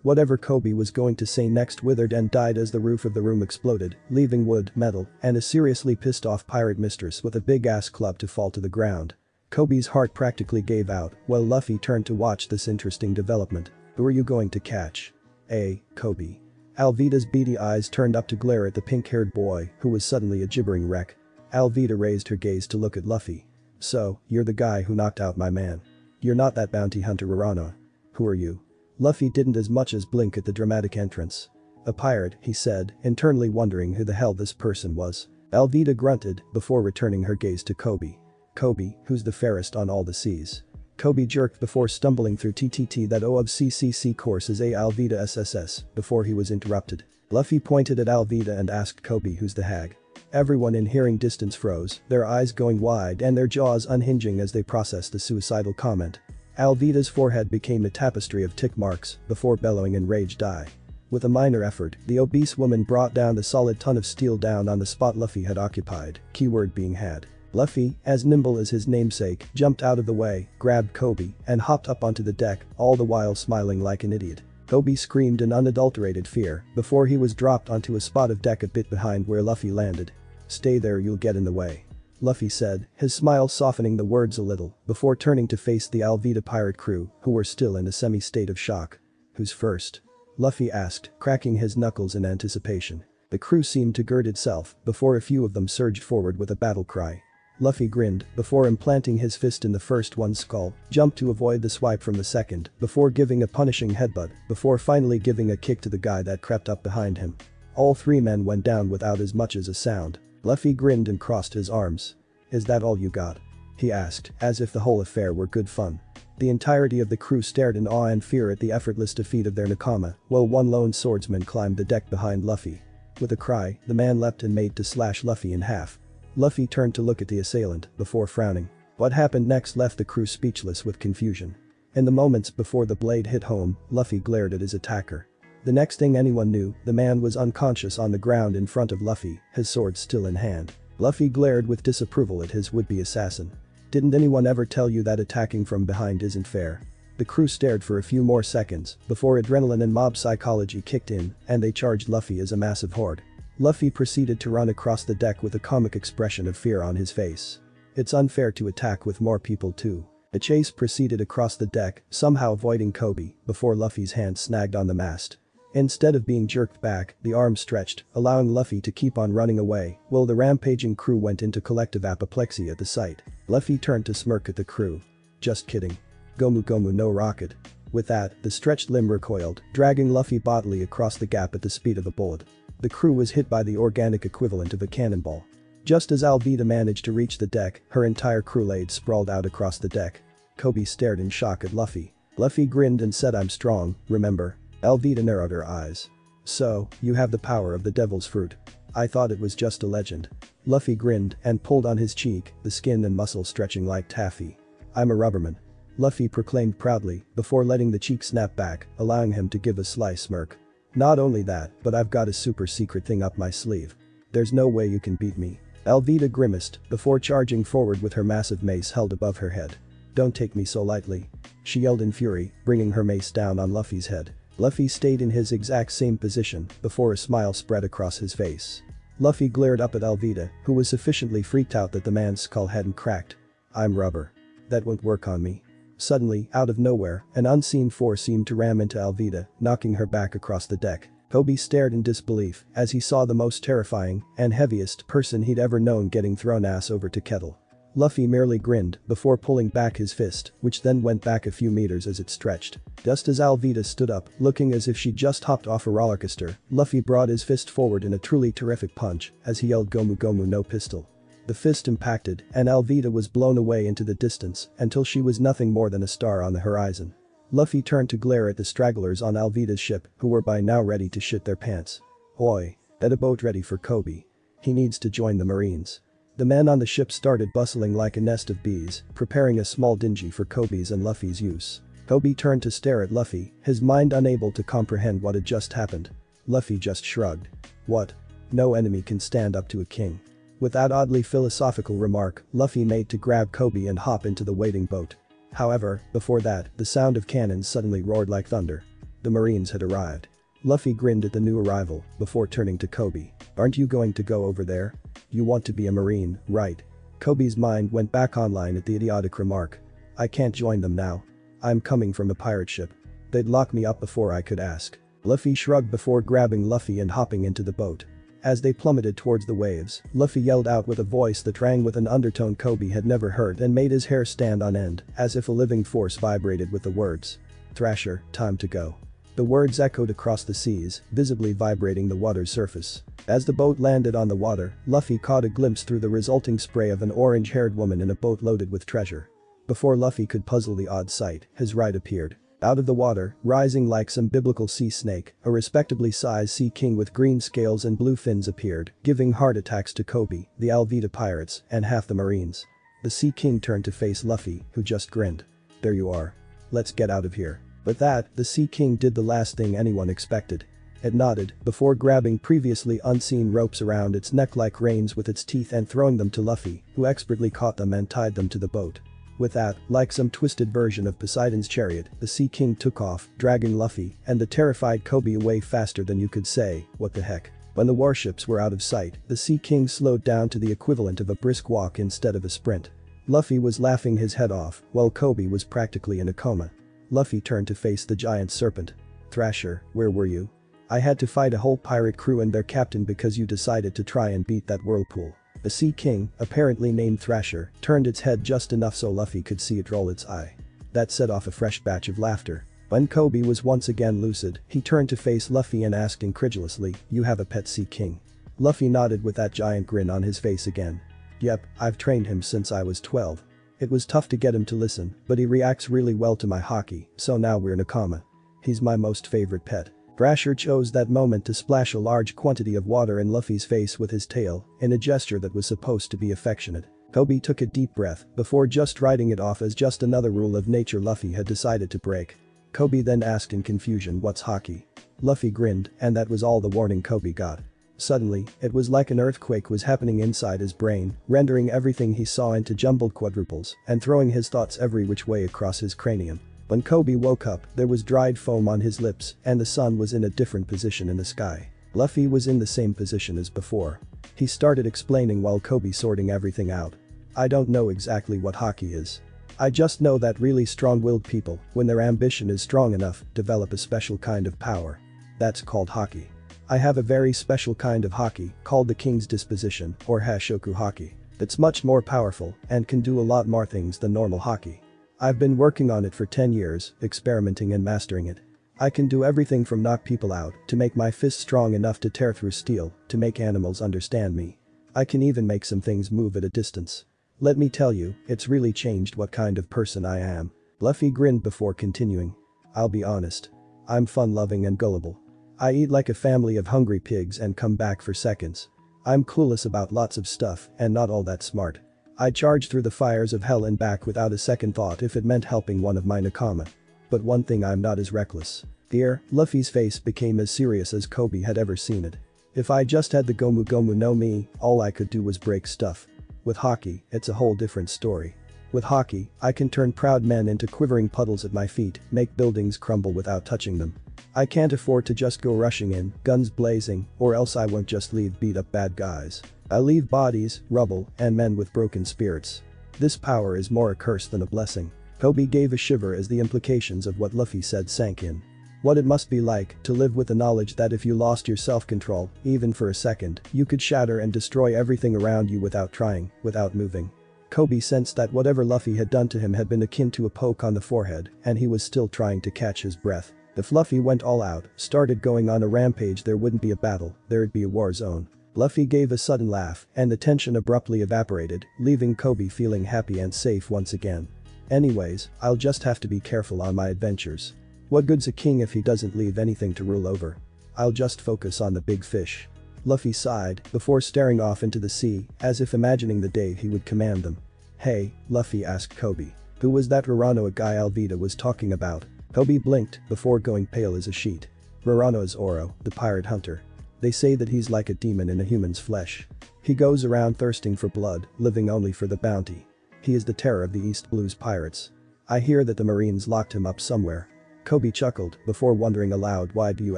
Whatever Koby was going to say next withered and died as the roof of the room exploded, leaving wood, metal, and a seriously pissed off pirate mistress with a big ass club to fall to the ground. Koby's heart practically gave out while Luffy turned to watch this interesting development. Who are you going to catch? Koby. Alvida's beady eyes turned up to glare at the pink-haired boy who was suddenly a gibbering wreck. Alvida raised her gaze to look at Luffy. So, you're the guy who knocked out my man. You're not that bounty hunter Rarano. Who are you? Luffy didn't as much as blink at the dramatic entrance. A pirate, he said, internally wondering who the hell this person was. Alvida grunted before returning her gaze to Koby. Koby, who's the fairest on all the seas. Koby jerked before stumbling through that O of CCC course as a Alvida SSS before he was interrupted. Luffy pointed at Alvida and asked Koby who's the hag. Everyone in hearing distance froze, their eyes going wide and their jaws unhinging as they processed the suicidal comment. Alvida's forehead became a tapestry of tick marks before bellowing in rage die. With a minor effort, the obese woman brought down the solid ton of steel down on the spot Luffy had occupied, keyword being had. Luffy, as nimble as his namesake, jumped out of the way, grabbed Koby, and hopped up onto the deck, all the while smiling like an idiot. Koby screamed in unadulterated fear before he was dropped onto a spot of deck a bit behind where Luffy landed. Stay there, you'll get in the way. Luffy said, his smile softening the words a little before turning to face the Alvida pirate crew who were still in a semi-state of shock. Who's first? Luffy asked, cracking his knuckles in anticipation. The crew seemed to gird itself before a few of them surged forward with a battle cry. Luffy grinned before implanting his fist in the first one's skull, jumped to avoid the swipe from the second before giving a punishing headbutt before finally giving a kick to the guy that crept up behind him. All three men went down without as much as a sound. Luffy grinned and crossed his arms. Is that all you got? He asked, as if the whole affair were good fun. The entirety of the crew stared in awe and fear at the effortless defeat of their nakama, while one lone swordsman climbed the deck behind Luffy. With a cry, the man leapt and made to slash Luffy in half. Luffy turned to look at the assailant before frowning. What happened next left the crew speechless with confusion. In the moments before the blade hit home, Luffy glared at his attacker. The next thing anyone knew, the man was unconscious on the ground in front of Luffy, his sword still in hand. Luffy glared with disapproval at his would-be assassin. Didn't anyone ever tell you that attacking from behind isn't fair? The crew stared for a few more seconds before adrenaline and mob psychology kicked in and they charged Luffy as a massive horde. Luffy proceeded to run across the deck with a comic expression of fear on his face. It's unfair to attack with more people too. The chase proceeded across the deck, somehow avoiding Koby, before Luffy's hand snagged on the mast. Instead of being jerked back, the arm stretched, allowing Luffy to keep on running away, while the rampaging crew went into collective apoplexy at the sight. Luffy turned to smirk at the crew. Just kidding. Gomu Gomu no rocket. With that, the stretched limb recoiled, dragging Luffy bodily across the gap at the speed of a bullet. The crew was hit by the organic equivalent of a cannonball. Just as Alvida managed to reach the deck, her entire crew laid sprawled out across the deck. Koby stared in shock at Luffy. Luffy grinned and said, I'm strong, remember? Alvida narrowed her eyes. So, you have the power of the devil's fruit. I thought it was just a legend. Luffy grinned and pulled on his cheek, the skin and muscle stretching like taffy. I'm a rubberman. Luffy proclaimed proudly before letting the cheek snap back, allowing him to give a sly smirk. Not only that, but I've got a super secret thing up my sleeve. There's no way you can beat me. Alvida grimaced before charging forward with her massive mace held above her head. Don't take me so lightly. She yelled in fury, bringing her mace down on Luffy's head. Luffy stayed in his exact same position before a smile spread across his face. Luffy glared up at Alvida, who was sufficiently freaked out that the man's skull hadn't cracked. I'm rubber. That won't work on me. Suddenly, out of nowhere, an unseen force seemed to ram into Alvida, knocking her back across the deck. Koby stared in disbelief as he saw the most terrifying and heaviest person he'd ever known getting thrown ass over to kettle. Luffy merely grinned before pulling back his fist, which then went back a few meters as it stretched. Just as Alvida stood up, looking as if she'd just hopped off a roller coaster, Luffy brought his fist forward in a truly terrific punch as he yelled Gomu Gomu no pistol. The fist impacted and Alvida was blown away into the distance until she was nothing more than a star on the horizon. Luffy turned to glare at the stragglers on Alvida's ship who were by now ready to shit their pants. Oi, get a boat ready for Koby. He needs to join the Marines. The men on the ship started bustling like a nest of bees, preparing a small dinghy for Koby's and Luffy's use. Koby turned to stare at Luffy, his mind unable to comprehend what had just happened. Luffy just shrugged. What? No enemy can stand up to a king. With that oddly philosophical remark, Luffy made to grab Koby and hop into the waiting boat. However, before that, the sound of cannons suddenly roared like thunder. The Marines had arrived. Luffy grinned at the new arrival before turning to Koby. "Aren't you going to go over there? You want to be a Marine, right?" Koby's mind went back online at the idiotic remark. "I can't join them now. I'm coming from a pirate ship. They'd lock me up before I could ask." Luffy shrugged before grabbing Luffy and hopping into the boat. As they plummeted towards the waves, Luffy yelled out with a voice that rang with an undertone Koby had never heard and made his hair stand on end, as if a living force vibrated with the words. "Thrasher, time to go." The words echoed across the seas, visibly vibrating the water's surface. As the boat landed on the water, Luffy caught a glimpse through the resulting spray of an orange-haired woman in a boat loaded with treasure. Before Luffy could puzzle the odd sight, his ride appeared. Out of the water, rising like some biblical sea snake, a respectably sized sea king with green scales and blue fins appeared, giving heart attacks to Koby, the Alvida pirates, and half the Marines. The sea king turned to face Luffy, who just grinned. "There you are. Let's get out of here." But that, the sea king did the last thing anyone expected. It nodded, before grabbing previously unseen ropes around its neck like reins with its teeth and throwing them to Luffy, who expertly caught them and tied them to the boat. With that, like some twisted version of Poseidon's chariot, the Sea King took off, dragging Luffy and the terrified Koby away faster than you could say, "What the heck?" When the warships were out of sight, the Sea King slowed down to the equivalent of a brisk walk instead of a sprint. Luffy was laughing his head off, while Koby was practically in a coma. Luffy turned to face the giant serpent. "Thrasher, where were you? I had to fight a whole pirate crew and their captain because you decided to try and beat that whirlpool." The Sea King, apparently named Thrasher, turned its head just enough so Luffy could see it roll its eye. That set off a fresh batch of laughter. When Koby was once again lucid, he turned to face Luffy and asked incredulously, "You have a pet Sea King?" Luffy nodded with that giant grin on his face again. "Yep, I've trained him since I was 12. It was tough to get him to listen, but he reacts really well to my Haki, so now we're in a coma. He's my most favorite pet." Thrasher chose that moment to splash a large quantity of water in Luffy's face with his tail, in a gesture that was supposed to be affectionate. Koby took a deep breath before just writing it off as just another rule of nature Luffy had decided to break. Koby then asked in confusion, "What's Haki?" Luffy grinned, and that was all the warning Koby got. Suddenly, it was like an earthquake was happening inside his brain, rendering everything he saw into jumbled quadruples and throwing his thoughts every which way across his cranium. When Koby woke up, there was dried foam on his lips and the sun was in a different position in the sky. Luffy was in the same position as before. He started explaining while Koby sorting everything out. "I don't know exactly what Haki is. I just know that really strong-willed people, when their ambition is strong enough, develop a special kind of power. That's called Haki. I have a very special kind of Haki, called the King's Disposition, or Hashoku Haki. That's much more powerful and can do a lot more things than normal Haki. I've been working on it for 10 years, experimenting and mastering it. I can do everything from knock people out, to make my fists strong enough to tear through steel, to make animals understand me. I can even make some things move at a distance. Let me tell you, it's really changed what kind of person I am." Luffy grinned before continuing. "I'll be honest. I'm fun-loving and gullible. I eat like a family of hungry pigs and come back for seconds. I'm clueless about lots of stuff and not all that smart. I charge through the fires of hell and back without a second thought if it meant helping one of my nakama. But one thing I'm not is reckless." Here, Luffy's face became as serious as Koby had ever seen it. "If I just had the Gomu Gomu no Mi, all I could do was break stuff. With Haki, it's a whole different story. With Haki, I can turn proud men into quivering puddles at my feet, make buildings crumble without touching them. I can't afford to just go rushing in, guns blazing, or else I won't just leave beat up bad guys. I'll leave bodies, rubble, and men with broken spirits. This power is more a curse than a blessing." Koby gave a shiver as the implications of what Luffy said sank in. What it must be like to live with the knowledge that if you lost your self-control, even for a second, you could shatter and destroy everything around you without trying, without moving. Koby sensed that whatever Luffy had done to him had been akin to a poke on the forehead, and he was still trying to catch his breath. If Luffy went all out, started going on a rampage, there wouldn't be a battle, there'd be a war zone. Luffy gave a sudden laugh, and the tension abruptly evaporated, leaving Koby feeling happy and safe once again. "Anyways, I'll just have to be careful on my adventures. What good's a king if he doesn't leave anything to rule over? I'll just focus on the big fish." Luffy sighed, before staring off into the sea, as if imagining the day he would command them. "Hey," Luffy asked Koby. "Who was that Roranoa guy Alvida was talking about?" Koby blinked, before going pale as a sheet. "Roranoa is Oro, the pirate hunter. They say that he's like a demon in a human's flesh. He goes around thirsting for blood, living only for the bounty. He is the terror of the East Blues pirates. I hear that the Marines locked him up somewhere." Koby chuckled before wondering aloud, why do you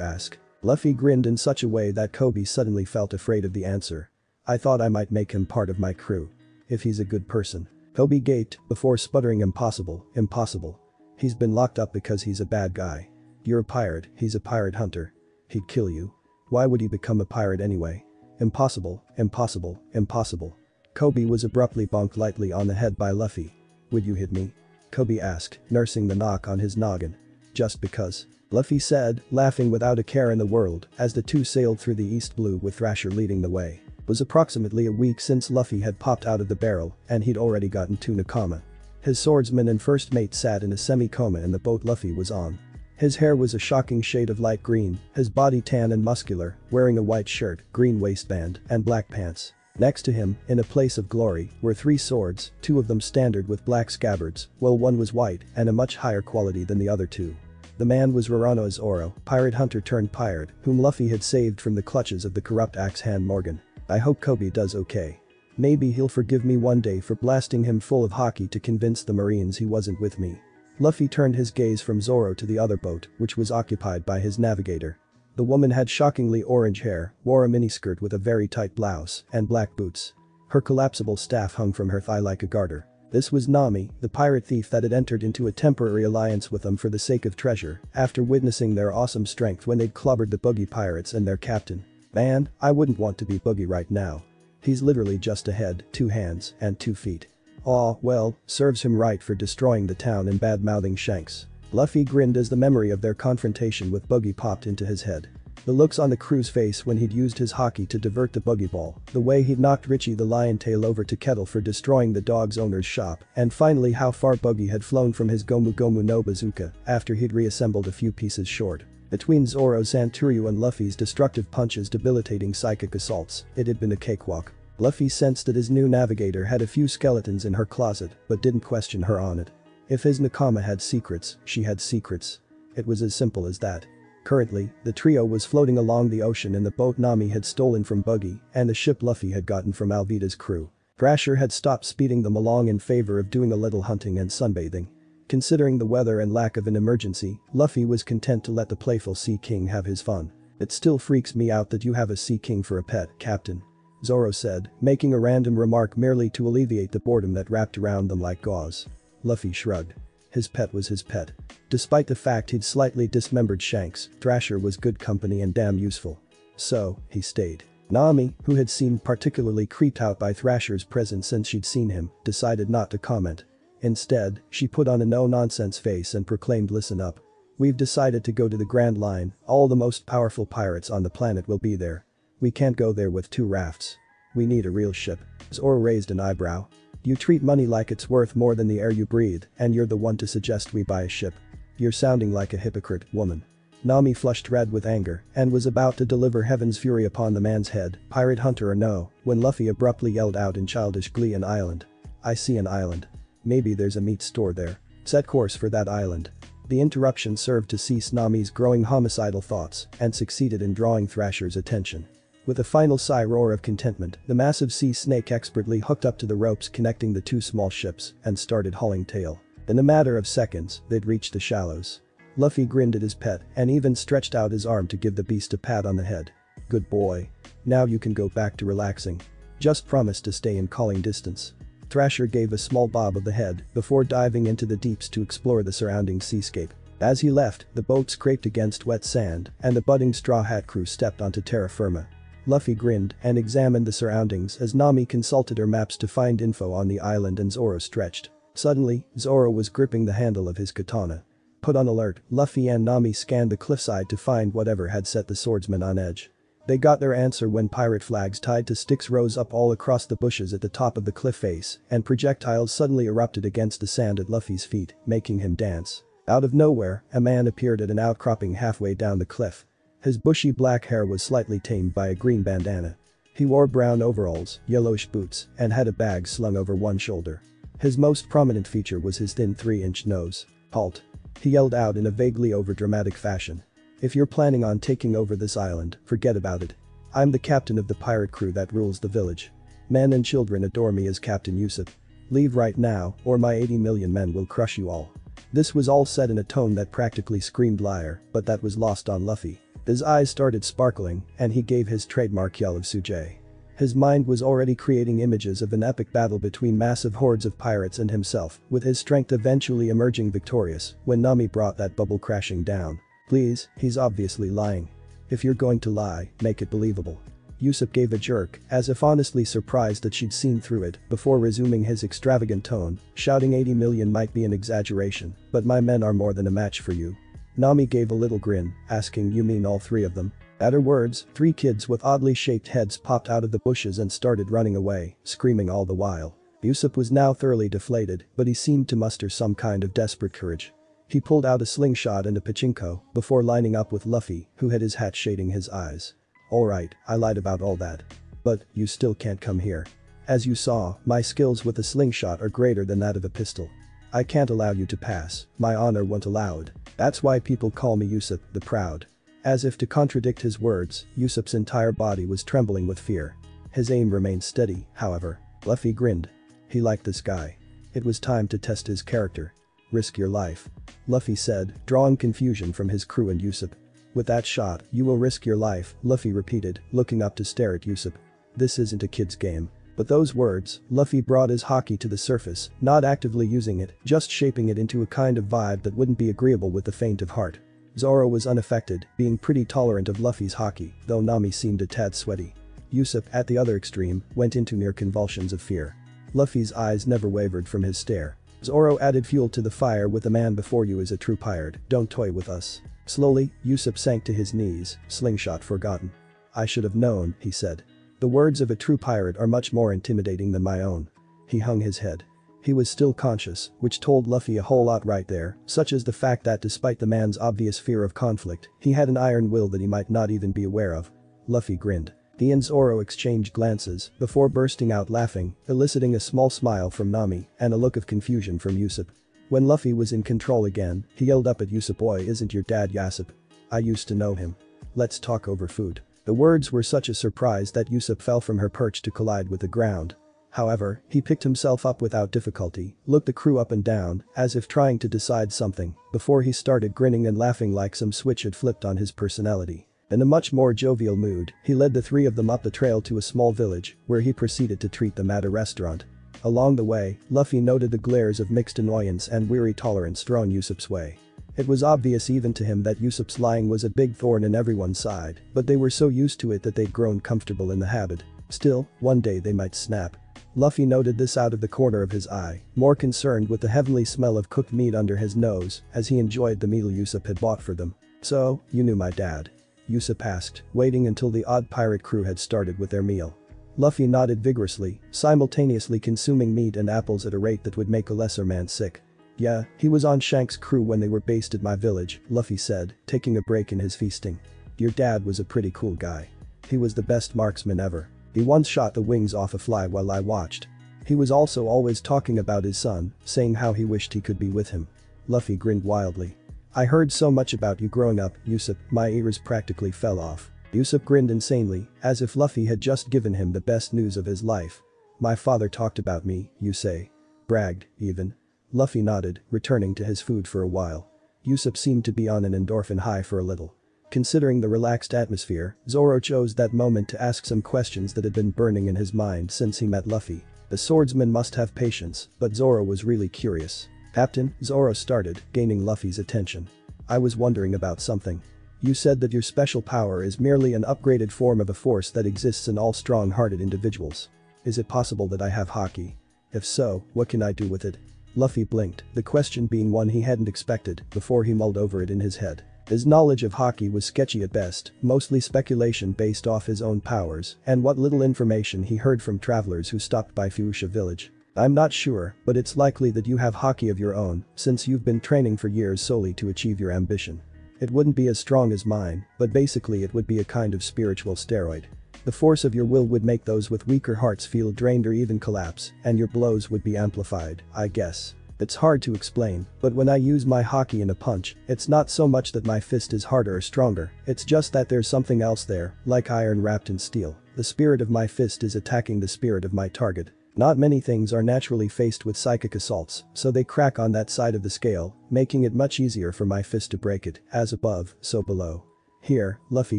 ask? Luffy grinned in such a way that Koby suddenly felt afraid of the answer. I thought I might make him part of my crew. If he's a good person. Koby gaped before sputtering, impossible, impossible. He's been locked up because he's a bad guy. You're a pirate, he's a pirate hunter. He'd kill you. Why would he become a pirate anyway? Impossible, impossible, impossible. Koby was abruptly bonked lightly on the head by Luffy. Would you hit me? Koby asked, nursing the knock on his noggin. Just because. Luffy said, laughing without a care in the world as the two sailed through the East Blue with Thrasher leading the way. It was approximately a week since Luffy had popped out of the barrel and he'd already gotten to Nakama. His swordsman and first mate sat in a semi-coma in the boat Luffy was on. His hair was a shocking shade of light green, his body tan and muscular, wearing a white shirt, green waistband, and black pants. Next to him, in a place of glory, were 3 swords, 2 of them standard with black scabbards, while one was white and a much higher quality than the other 2. The man was Rorano Zoro, pirate hunter turned pirate, whom Luffy had saved from the clutches of the corrupt axe-hand Morgan. I hope Koby does okay. Maybe he'll forgive me one day for blasting him full of Haki to convince the Marines he wasn't with me. Luffy turned his gaze from Zoro to the other boat, which was occupied by his navigator. The woman had shockingly orange hair, wore a miniskirt with a very tight blouse, and black boots. Her collapsible staff hung from her thigh like a garter. This was Nami, the pirate thief that had entered into a temporary alliance with them for the sake of treasure, after witnessing their awesome strength when they'd clobbered the Boogie pirates and their captain. Man, I wouldn't want to be Boogie right now. He's literally just a head, 2 hands, and 2 feet. Aw, well, serves him right for destroying the town and bad-mouthing Shanks. Luffy grinned as the memory of their confrontation with Boogie popped into his head. The looks on the crew's face when he'd used his Haki to divert the Boogie Ball, the way he'd knocked Richie the Lion Tail over to Kettle for destroying the dog's owner's shop, and finally how far Boogie had flown from his Gomu Gomu no Bazooka after he'd reassembled a few pieces short. Between Zoro Santuryu and Luffy's destructive punches debilitating psychic assaults, it had been a cakewalk. Luffy sensed that his new navigator had a few skeletons in her closet, but didn't question her on it. If his Nakama had secrets, she had secrets. It was as simple as that. Currently, the trio was floating along the ocean in the boat Nami had stolen from Boogie and the ship Luffy had gotten from Alvida's crew. Thrasher had stopped speeding them along in favor of doing a little hunting and sunbathing. Considering the weather and lack of an emergency, Luffy was content to let the playful Sea King have his fun. It still freaks me out that you have a Sea King for a pet, Captain. Zoro said, making a random remark merely to alleviate the boredom that wrapped around them like gauze. Luffy shrugged. His pet was his pet. Despite the fact he'd slightly dismembered Shanks, Thrasher was good company and damn useful. So, he stayed. Nami, who had seemed particularly creeped out by Thrasher's presence since she'd seen him, decided not to comment. Instead, she put on a no-nonsense face and proclaimed, listen up. We've decided to go to the Grand Line, all the most powerful pirates on the planet will be there. We can't go there with 2 rafts. We need a real ship. Zoro raised an eyebrow. You treat money like it's worth more than the air you breathe, and you're the one to suggest we buy a ship. You're sounding like a hypocrite, woman. Nami flushed red with anger and was about to deliver heaven's fury upon the man's head, pirate hunter or no, when Luffy abruptly yelled out in childish glee, an island. I see an island. Maybe there's a meat store there. Set course for that island. The interruption served to cease Nami's growing homicidal thoughts and succeeded in drawing Thrasher's attention. With a final sigh roar of contentment, the massive sea snake expertly hooked up to the ropes connecting the 2 small ships and started hauling tail. In a matter of seconds, they'd reached the shallows. Luffy grinned at his pet and even stretched out his arm to give the beast a pat on the head. Good boy. Now you can go back to relaxing. Just promise to stay in calling distance. Thrasher gave a small bob of the head before diving into the deeps to explore the surrounding seascape. As he left, the boat scraped against wet sand and the budding Straw Hat crew stepped onto terra firma. Luffy grinned and examined the surroundings as Nami consulted her maps to find info on the island and Zoro stretched. Suddenly, Zoro was gripping the handle of his katana. Put on alert, Luffy and Nami scanned the cliffside to find whatever had set the swordsman on edge. They got their answer when pirate flags tied to sticks rose up all across the bushes at the top of the cliff face and projectiles suddenly erupted against the sand at Luffy's feet, making him dance. Out of nowhere, a man appeared at an outcropping halfway down the cliff. His bushy black hair was slightly tamed by a green bandana. He wore brown overalls, yellowish boots, and had a bag slung over one shoulder. His most prominent feature was his thin 3-inch nose. Halt. He yelled out in a vaguely overdramatic fashion. If you're planning on taking over this island, forget about it. I'm the captain of the pirate crew that rules the village. Men and children adore me as Captain Yusuf. Leave right now, or my 80 million men will crush you all. This was all said in a tone that practically screamed liar, but that was lost on Luffy. His eyes started sparkling, and he gave his trademark yell of Sujay. His mind was already creating images of an epic battle between massive hordes of pirates and himself, with his strength eventually emerging victorious when Nami brought that bubble crashing down. Please, he's obviously lying. If you're going to lie, make it believable. Usopp gave a jerk, as if honestly surprised that she'd seen through it, before resuming his extravagant tone, shouting 80 million might be an exaggeration, but my men are more than a match for you. Nami gave a little grin, asking, you mean all three of them? At her words, 3 kids with oddly shaped heads popped out of the bushes and started running away, screaming all the while. Usopp was now thoroughly deflated, but he seemed to muster some kind of desperate courage. He pulled out a slingshot and a pachinko, before lining up with Luffy, who had his hat shading his eyes. Alright, I lied about all that. But, you still can't come here. As you saw, my skills with a slingshot are greater than that of a pistol. I can't allow you to pass, my honor won't allow it. That's why people call me Usopp, the Proud. As if to contradict his words, Usopp's entire body was trembling with fear. His aim remained steady, however. Luffy grinned. He liked this guy. It was time to test his character. Risk your life. Luffy said, drawing confusion from his crew and Usopp. With that shot, you will risk your life, Luffy repeated, looking up to stare at Usopp. This isn't a kid's game. But those words, Luffy brought his Haki to the surface, not actively using it, just shaping it into a kind of vibe that wouldn't be agreeable with the faint of heart. Zoro was unaffected, being pretty tolerant of Luffy's Haki, though Nami seemed a tad sweaty. Usopp, at the other extreme, went into near convulsions of fear. Luffy's eyes never wavered from his stare. Zoro added fuel to the fire with the man before you is a true pirate, don't toy with us. Slowly, Usopp sank to his knees, slingshot forgotten. I should have known, he said. The words of a true pirate are much more intimidating than my own. He hung his head. He was still conscious, which told Luffy a whole lot right there, such as the fact that despite the man's obvious fear of conflict, he had an iron will that he might not even be aware of. Luffy grinned. He and Zoro exchanged glances, before bursting out laughing, eliciting a small smile from Nami, and a look of confusion from Usopp. When Luffy was in control again, he yelled up at Usopp, "Oi, isn't your dad Yasopp? I used to know him. Let's talk over food." The words were such a surprise that Usopp fell from her perch to collide with the ground. However, he picked himself up without difficulty, looked the crew up and down, as if trying to decide something, before he started grinning and laughing like some switch had flipped on his personality. In a much more jovial mood, he led the 3 of them up the trail to a small village, where he proceeded to treat them at a restaurant. Along the way, Luffy noted the glares of mixed annoyance and weary tolerance thrown Usopp's way. It was obvious even to him that Usopp's lying was a big thorn in everyone's side, but they were so used to it that they'd grown comfortable in the habit. Still, one day they might snap. Luffy noted this out of the corner of his eye, more concerned with the heavenly smell of cooked meat under his nose, as he enjoyed the meal Usopp had bought for them. "So, you knew my dad?" Usopp asked, waiting until the odd pirate crew had started with their meal. Luffy nodded vigorously, simultaneously consuming meat and apples at a rate that would make a lesser man sick. "Yeah, he was on Shanks' crew when they were based at my village," Luffy said, taking a break in his feasting. "Your dad was a pretty cool guy. He was the best marksman ever. He once shot the wings off a fly while I watched. He was also always talking about his son, saying how he wished he could be with him." Luffy grinned wildly. "I heard so much about you growing up, Usopp, my ears practically fell off." Usopp grinned insanely, as if Luffy had just given him the best news of his life. "My father talked about me, you say? Bragged, even?" Luffy nodded, returning to his food for a while. Usopp seemed to be on an endorphin high for a little. Considering the relaxed atmosphere, Zoro chose that moment to ask some questions that had been burning in his mind since he met Luffy. The swordsman must have patience, but Zoro was really curious. "Captain," Zoro started, gaining Luffy's attention. "I was wondering about something. You said that your special power is merely an upgraded form of a force that exists in all strong-hearted individuals. Is it possible that I have Haki? If so, what can I do with it?" Luffy blinked, the question being one he hadn't expected, before he mulled over it in his head. His knowledge of Haki was sketchy at best, mostly speculation based off his own powers and what little information he heard from travelers who stopped by Fuchsia village. "I'm not sure, but it's likely that you have Haki of your own, since you've been training for years solely to achieve your ambition. It wouldn't be as strong as mine, but basically it would be a kind of spiritual steroid. The force of your will would make those with weaker hearts feel drained or even collapse, and your blows would be amplified, I guess. It's hard to explain, but when I use my Haki in a punch, it's not so much that my fist is harder or stronger, it's just that there's something else there, like iron wrapped in steel. The spirit of my fist is attacking the spirit of my target. Not many things are naturally faced with psychic assaults, so they crack on that side of the scale, making it much easier for my fist to break it, as above, so below. Here, Luffy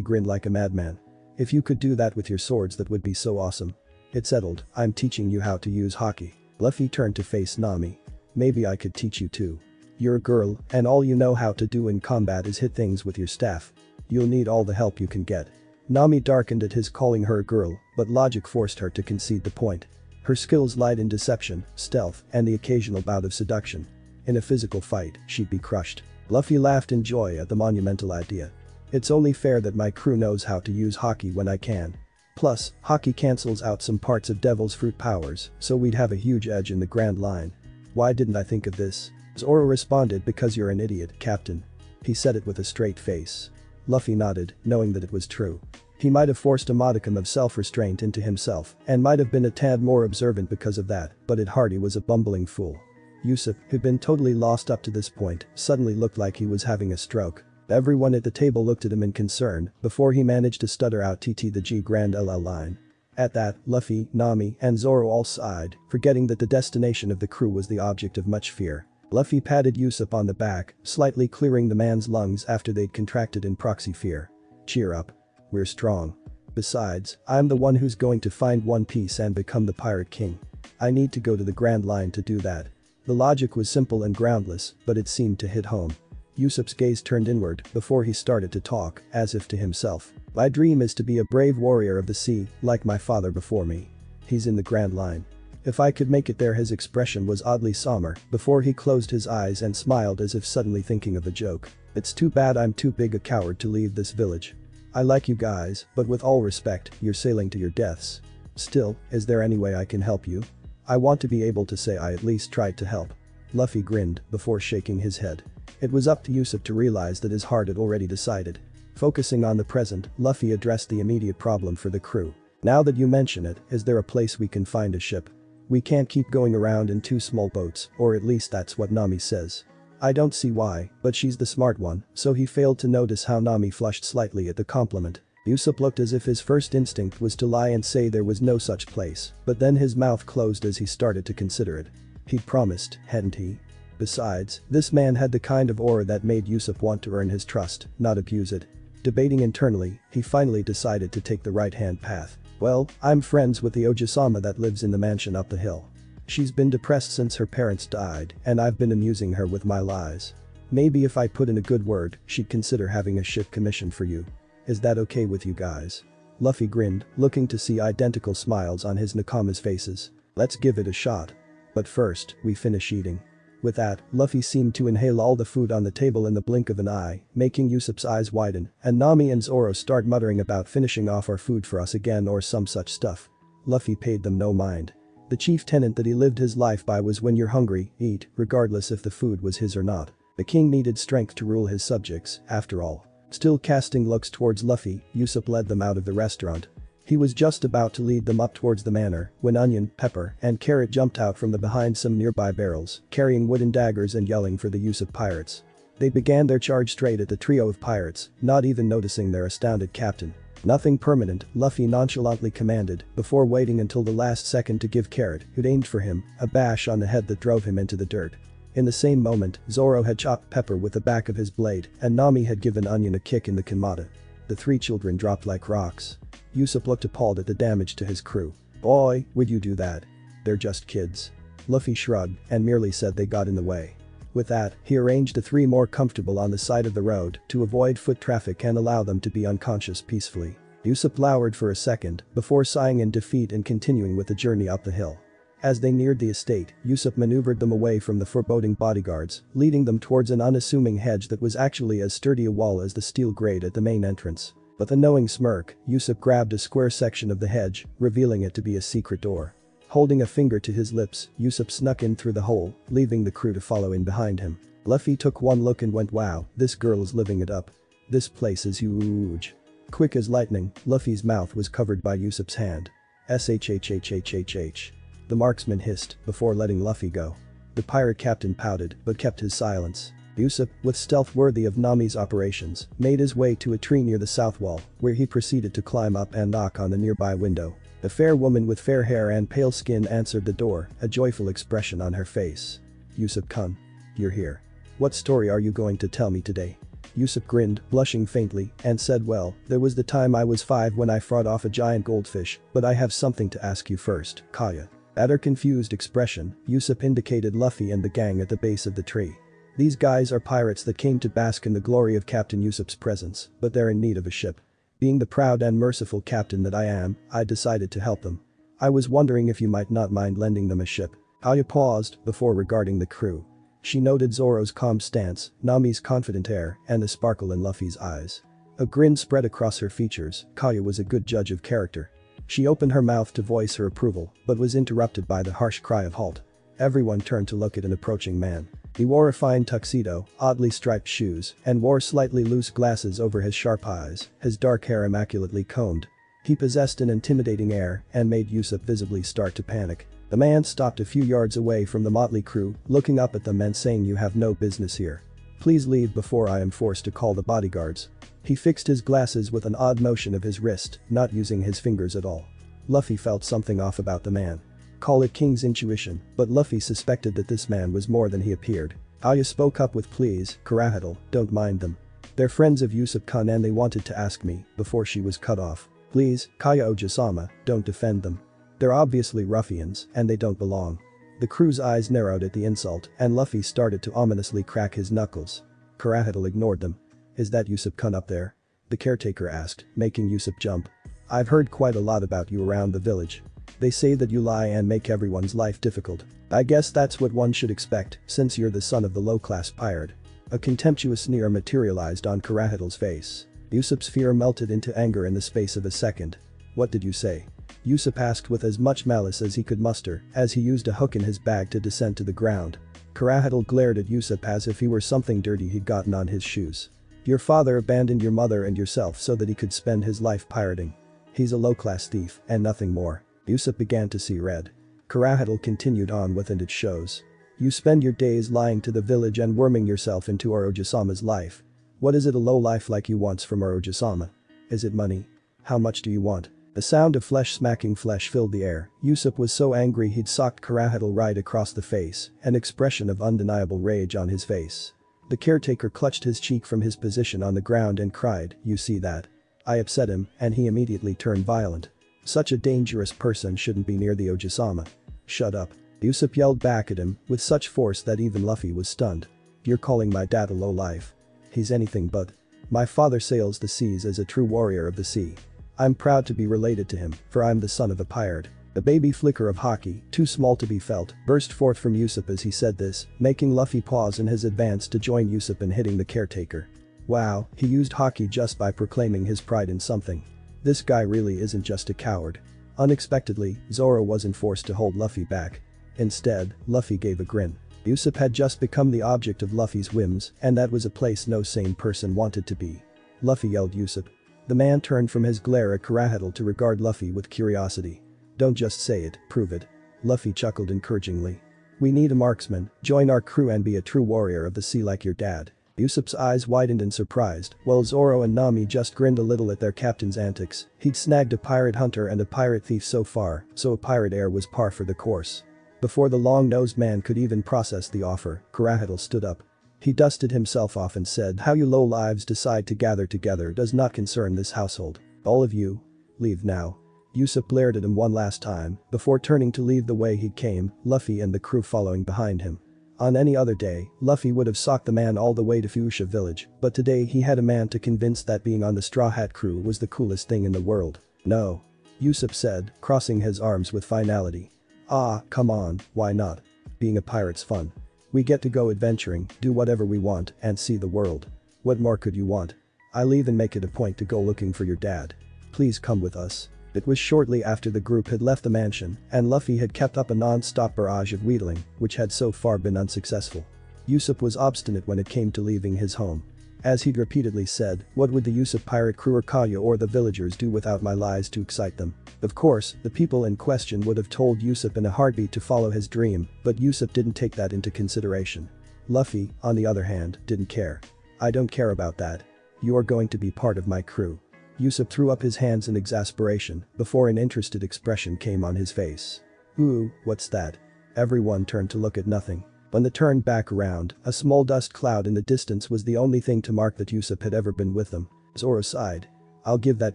grinned like a madman. If you could do that with your swords, that would be so awesome. It's settled, I'm teaching you how to use Haki. Luffy turned to face Nami. Maybe I could teach you too. You're a girl, and all you know how to do in combat is hit things with your staff. You'll need all the help you can get. Nami darkened at his calling her a girl, but logic forced her to concede the point. Her skills lied in deception, stealth, and the occasional bout of seduction. In a physical fight, she'd be crushed. Luffy laughed in joy at the monumental idea. It's only fair that my crew knows how to use Haki when I can. Plus, Haki cancels out some parts of Devil's Fruit powers, so we'd have a huge edge in the Grand Line. Why didn't I think of this? Zoro responded, because you're an idiot, Captain. He said it with a straight face. Luffy nodded, knowing that it was true. He might have forced a modicum of self-restraint into himself and might have been a tad more observant because of that, but at heart he was a bumbling fool. Usopp, who'd been totally lost up to this point, suddenly looked like he was having a stroke. Everyone at the table looked at him in concern before he managed to stutter out "TT the G Grand LL line." At that, Luffy, Nami, and Zoro all sighed, forgetting that the destination of the crew was the object of much fear. Luffy patted Usopp on the back, slightly clearing the man's lungs after they'd contracted in proxy fear. Cheer up. We're strong. Besides, I'm the one who's going to find One Piece and become the Pirate King. I need to go to the Grand Line to do that. The logic was simple and groundless, but it seemed to hit home. Usopp's gaze turned inward before he started to talk, as if to himself. My dream is to be a brave warrior of the sea, like my father before me. He's in the Grand Line. If I could make it there. His expression was oddly somber before he closed his eyes and smiled as if suddenly thinking of a joke. It's too bad I'm too big a coward to leave this village. I like you guys, but with all respect, you're sailing to your deaths. Still, is there any way I can help you? I want to be able to say I at least tried to help. Luffy grinned before shaking his head. It was up to Usopp to realize that his heart had already decided. Focusing on the present, Luffy addressed the immediate problem for the crew. Now that you mention it, is there a place we can find a ship? We can't keep going around in two small boats, or at least that's what Nami says. I don't see why, but she's the smart one, so he failed to notice how Nami flushed slightly at the compliment. Usopp looked as if his first instinct was to lie and say there was no such place, but then his mouth closed as he started to consider it. He'd promised, hadn't he? Besides, this man had the kind of aura that made Usopp want to earn his trust, not abuse it. Debating internally, he finally decided to take the right-hand path. Well, I'm friends with the Ojisama that lives in the mansion up the hill. She's been depressed since her parents died, and I've been amusing her with my lies. Maybe if I put in a good word, she'd consider having a ship commissioned for you. Is that okay with you guys? Luffy grinned, looking to see identical smiles on his Nakama's faces. Let's give it a shot. But first, we finish eating. With that, Luffy seemed to inhale all the food on the table in the blink of an eye, making Usopp's eyes widen, and Nami and Zoro start muttering about finishing off our food for us again or some such stuff. Luffy paid them no mind. The chief tenet that he lived his life by was when you're hungry, eat, regardless if the food was his or not. The king needed strength to rule his subjects, after all. Still casting looks towards Luffy, Usopp led them out of the restaurant. He was just about to lead them up towards the manor when Onion, Pepper, and Carrot jumped out from behind some nearby barrels, carrying wooden daggers and yelling for the Usopp pirates. They began their charge straight at the trio of pirates, not even noticing their astounded captain. Nothing permanent, Luffy nonchalantly commanded, before waiting until the last second to give Carrot, who'd aimed for him, a bash on the head that drove him into the dirt. In the same moment, Zoro had chopped Pepper with the back of his blade, and Nami had given Onion a kick in the kimata. The three children dropped like rocks. Usopp looked appalled at the damage to his crew. Boy, would you do that? They're just kids. Luffy shrugged and merely said they got in the way. With that, he arranged the three more comfortable on the side of the road to avoid foot traffic and allow them to be unconscious peacefully. Usopp glowered for a second before sighing in defeat and continuing with the journey up the hill. As they neared the estate, Usopp maneuvered them away from the foreboding bodyguards, leading them towards an unassuming hedge that was actually as sturdy a wall as the steel grate at the main entrance. With a knowing smirk, Usopp grabbed a square section of the hedge, revealing it to be a secret door. Holding a finger to his lips, Usopp snuck in through the hole, leaving the crew to follow in behind him. Luffy took one look and went, wow, this girl is living it up. This place is huge. Quick as lightning, Luffy's mouth was covered by Usopp's hand. SHHHHHH. The marksman hissed before letting Luffy go. The pirate captain pouted but kept his silence. Usopp, with stealth worthy of Nami's operations, made his way to a tree near the south wall, where he proceeded to climb up and knock on the nearby window. A fair woman with fair hair and pale skin answered the door, a joyful expression on her face. Yusuf-kun. You're here. What story are you going to tell me today? Yusuf grinned, blushing faintly, and said, well, there was the time I was 5 when I fought off a giant goldfish, but I have something to ask you first, Kaya. At her confused expression, Yusuf indicated Luffy and the gang at the base of the tree. These guys are pirates that came to bask in the glory of Captain Yusuf's presence, but they're in need of a ship. Being the proud and merciful captain that I am, I decided to help them. I was wondering if you might not mind lending them a ship. Kaya paused before regarding the crew. She noted Zoro's calm stance, Nami's confident air, and the sparkle in Luffy's eyes. A grin spread across her features. Kaya was a good judge of character. She opened her mouth to voice her approval, but was interrupted by the harsh cry of halt. Everyone turned to look at an approaching man. He wore a fine tuxedo, oddly striped shoes, and wore slightly loose glasses over his sharp eyes, his dark hair immaculately combed. He possessed an intimidating air and made Yusuf visibly start to panic. The man stopped a few yards away from the motley crew, looking up at them and saying, you have no business here. Please leave before I am forced to call the bodyguards. He fixed his glasses with an odd motion of his wrist, not using his fingers at all. Luffy felt something off about the man. Call it King's intuition, but Luffy suspected that this man was more than he appeared. Aya spoke up with, please, Kurahadal, don't mind them. They're friends of Yusuf-kun and they wanted to ask me, before she was cut off. Please, Kaya Ojisama, don't defend them. They're obviously ruffians, and they don't belong. The crew's eyes narrowed at the insult, and Luffy started to ominously crack his knuckles. Kurahadal ignored them. Is that Yusuf-kun up there? The caretaker asked, making Yusuf jump. I've heard quite a lot about you around the village. They say that you lie and make everyone's life difficult. I guess that's what one should expect, since you're the son of the low-class pirate. A contemptuous sneer materialized on Kurahadal's face. Yusuf's fear melted into anger in the space of a second. What did you say? Yusuf asked with as much malice as he could muster, as he used a hook in his bag to descend to the ground. Kurahadal glared at Yusuf as if he were something dirty he'd gotten on his shoes. Your father abandoned your mother and yourself so that he could spend his life pirating. He's a low-class thief, and nothing more. Yusuf began to see red. Kurahadal continued on with, and it shows. You spend your days lying to the village and worming yourself into Oroji-sama's life. What is it a low life like you wants from Oroji-sama? Is it money? How much do you want? The sound of flesh smacking flesh filled the air. Yusuf was so angry he'd socked Kurahadal right across the face, an expression of undeniable rage on his face. The caretaker clutched his cheek from his position on the ground and cried, you see that? I upset him, and he immediately turned violent. Such a dangerous person shouldn't be near the Ojisama. Shut up. Yusuf yelled back at him, with such force that even Luffy was stunned. You're calling my dad a lowlife. He's anything but. My father sails the seas as a true warrior of the sea. I'm proud to be related to him, for I'm the son of a pirate. A baby flicker of Haki, too small to be felt, burst forth from Yusuf as he said this, making Luffy pause in his advance to join Yusuf in hitting the caretaker. Wow, he used Haki just by proclaiming his pride in something. This guy really isn't just a coward. Unexpectedly, Zoro wasn't forced to hold Luffy back. Instead, Luffy gave a grin. Yusuf had just become the object of Luffy's whims, and that was a place no sane person wanted to be. Luffy yelled Yusuf. The man turned from his glare at Kurahadal to regard Luffy with curiosity. Don't just say it, prove it. Luffy chuckled encouragingly. We need a marksman, join our crew and be a true warrior of the sea like your dad. Yusuf's eyes widened in surprise, while Zoro and Nami just grinned a little at their captain's antics. He'd snagged a pirate hunter and a pirate thief so far, so a pirate heir was par for the course. Before the long-nosed man could even process the offer, Kurahadal stood up. He dusted himself off and said, how you low-lives decide to gather together does not concern this household. All of you. Leave now. Yusuf glared at him one last time, before turning to leave the way he came, Luffy and the crew following behind him. On any other day, Luffy would have socked the man all the way to Fuchsia village, but today he had a man to convince that being on the Straw Hat crew was the coolest thing in the world. No. Yusuf said, crossing his arms with finality. Ah, come on, why not? Being a pirate's fun. We get to go adventuring, do whatever we want, and see the world. What more could you want? I'll even make it a point to go looking for your dad. Please come with us. It was shortly after the group had left the mansion, and Luffy had kept up a non-stop barrage of wheedling, which had so far been unsuccessful. Yusuf was obstinate when it came to leaving his home. As he'd repeatedly said, what would the Yusuf pirate crew or Kaya or the villagers do without my lies to excite them? Of course, the people in question would have told Yusuf in a heartbeat to follow his dream, but Yusuf didn't take that into consideration. Luffy, on the other hand, didn't care. I don't care about that. You are going to be part of my crew. Yusuf threw up his hands in exasperation before an interested expression came on his face. Ooh, what's that? Everyone turned to look at nothing. When they turned back around, a small dust cloud in the distance was the only thing to mark that Yusuf had ever been with them. Zoro sighed. I'll give that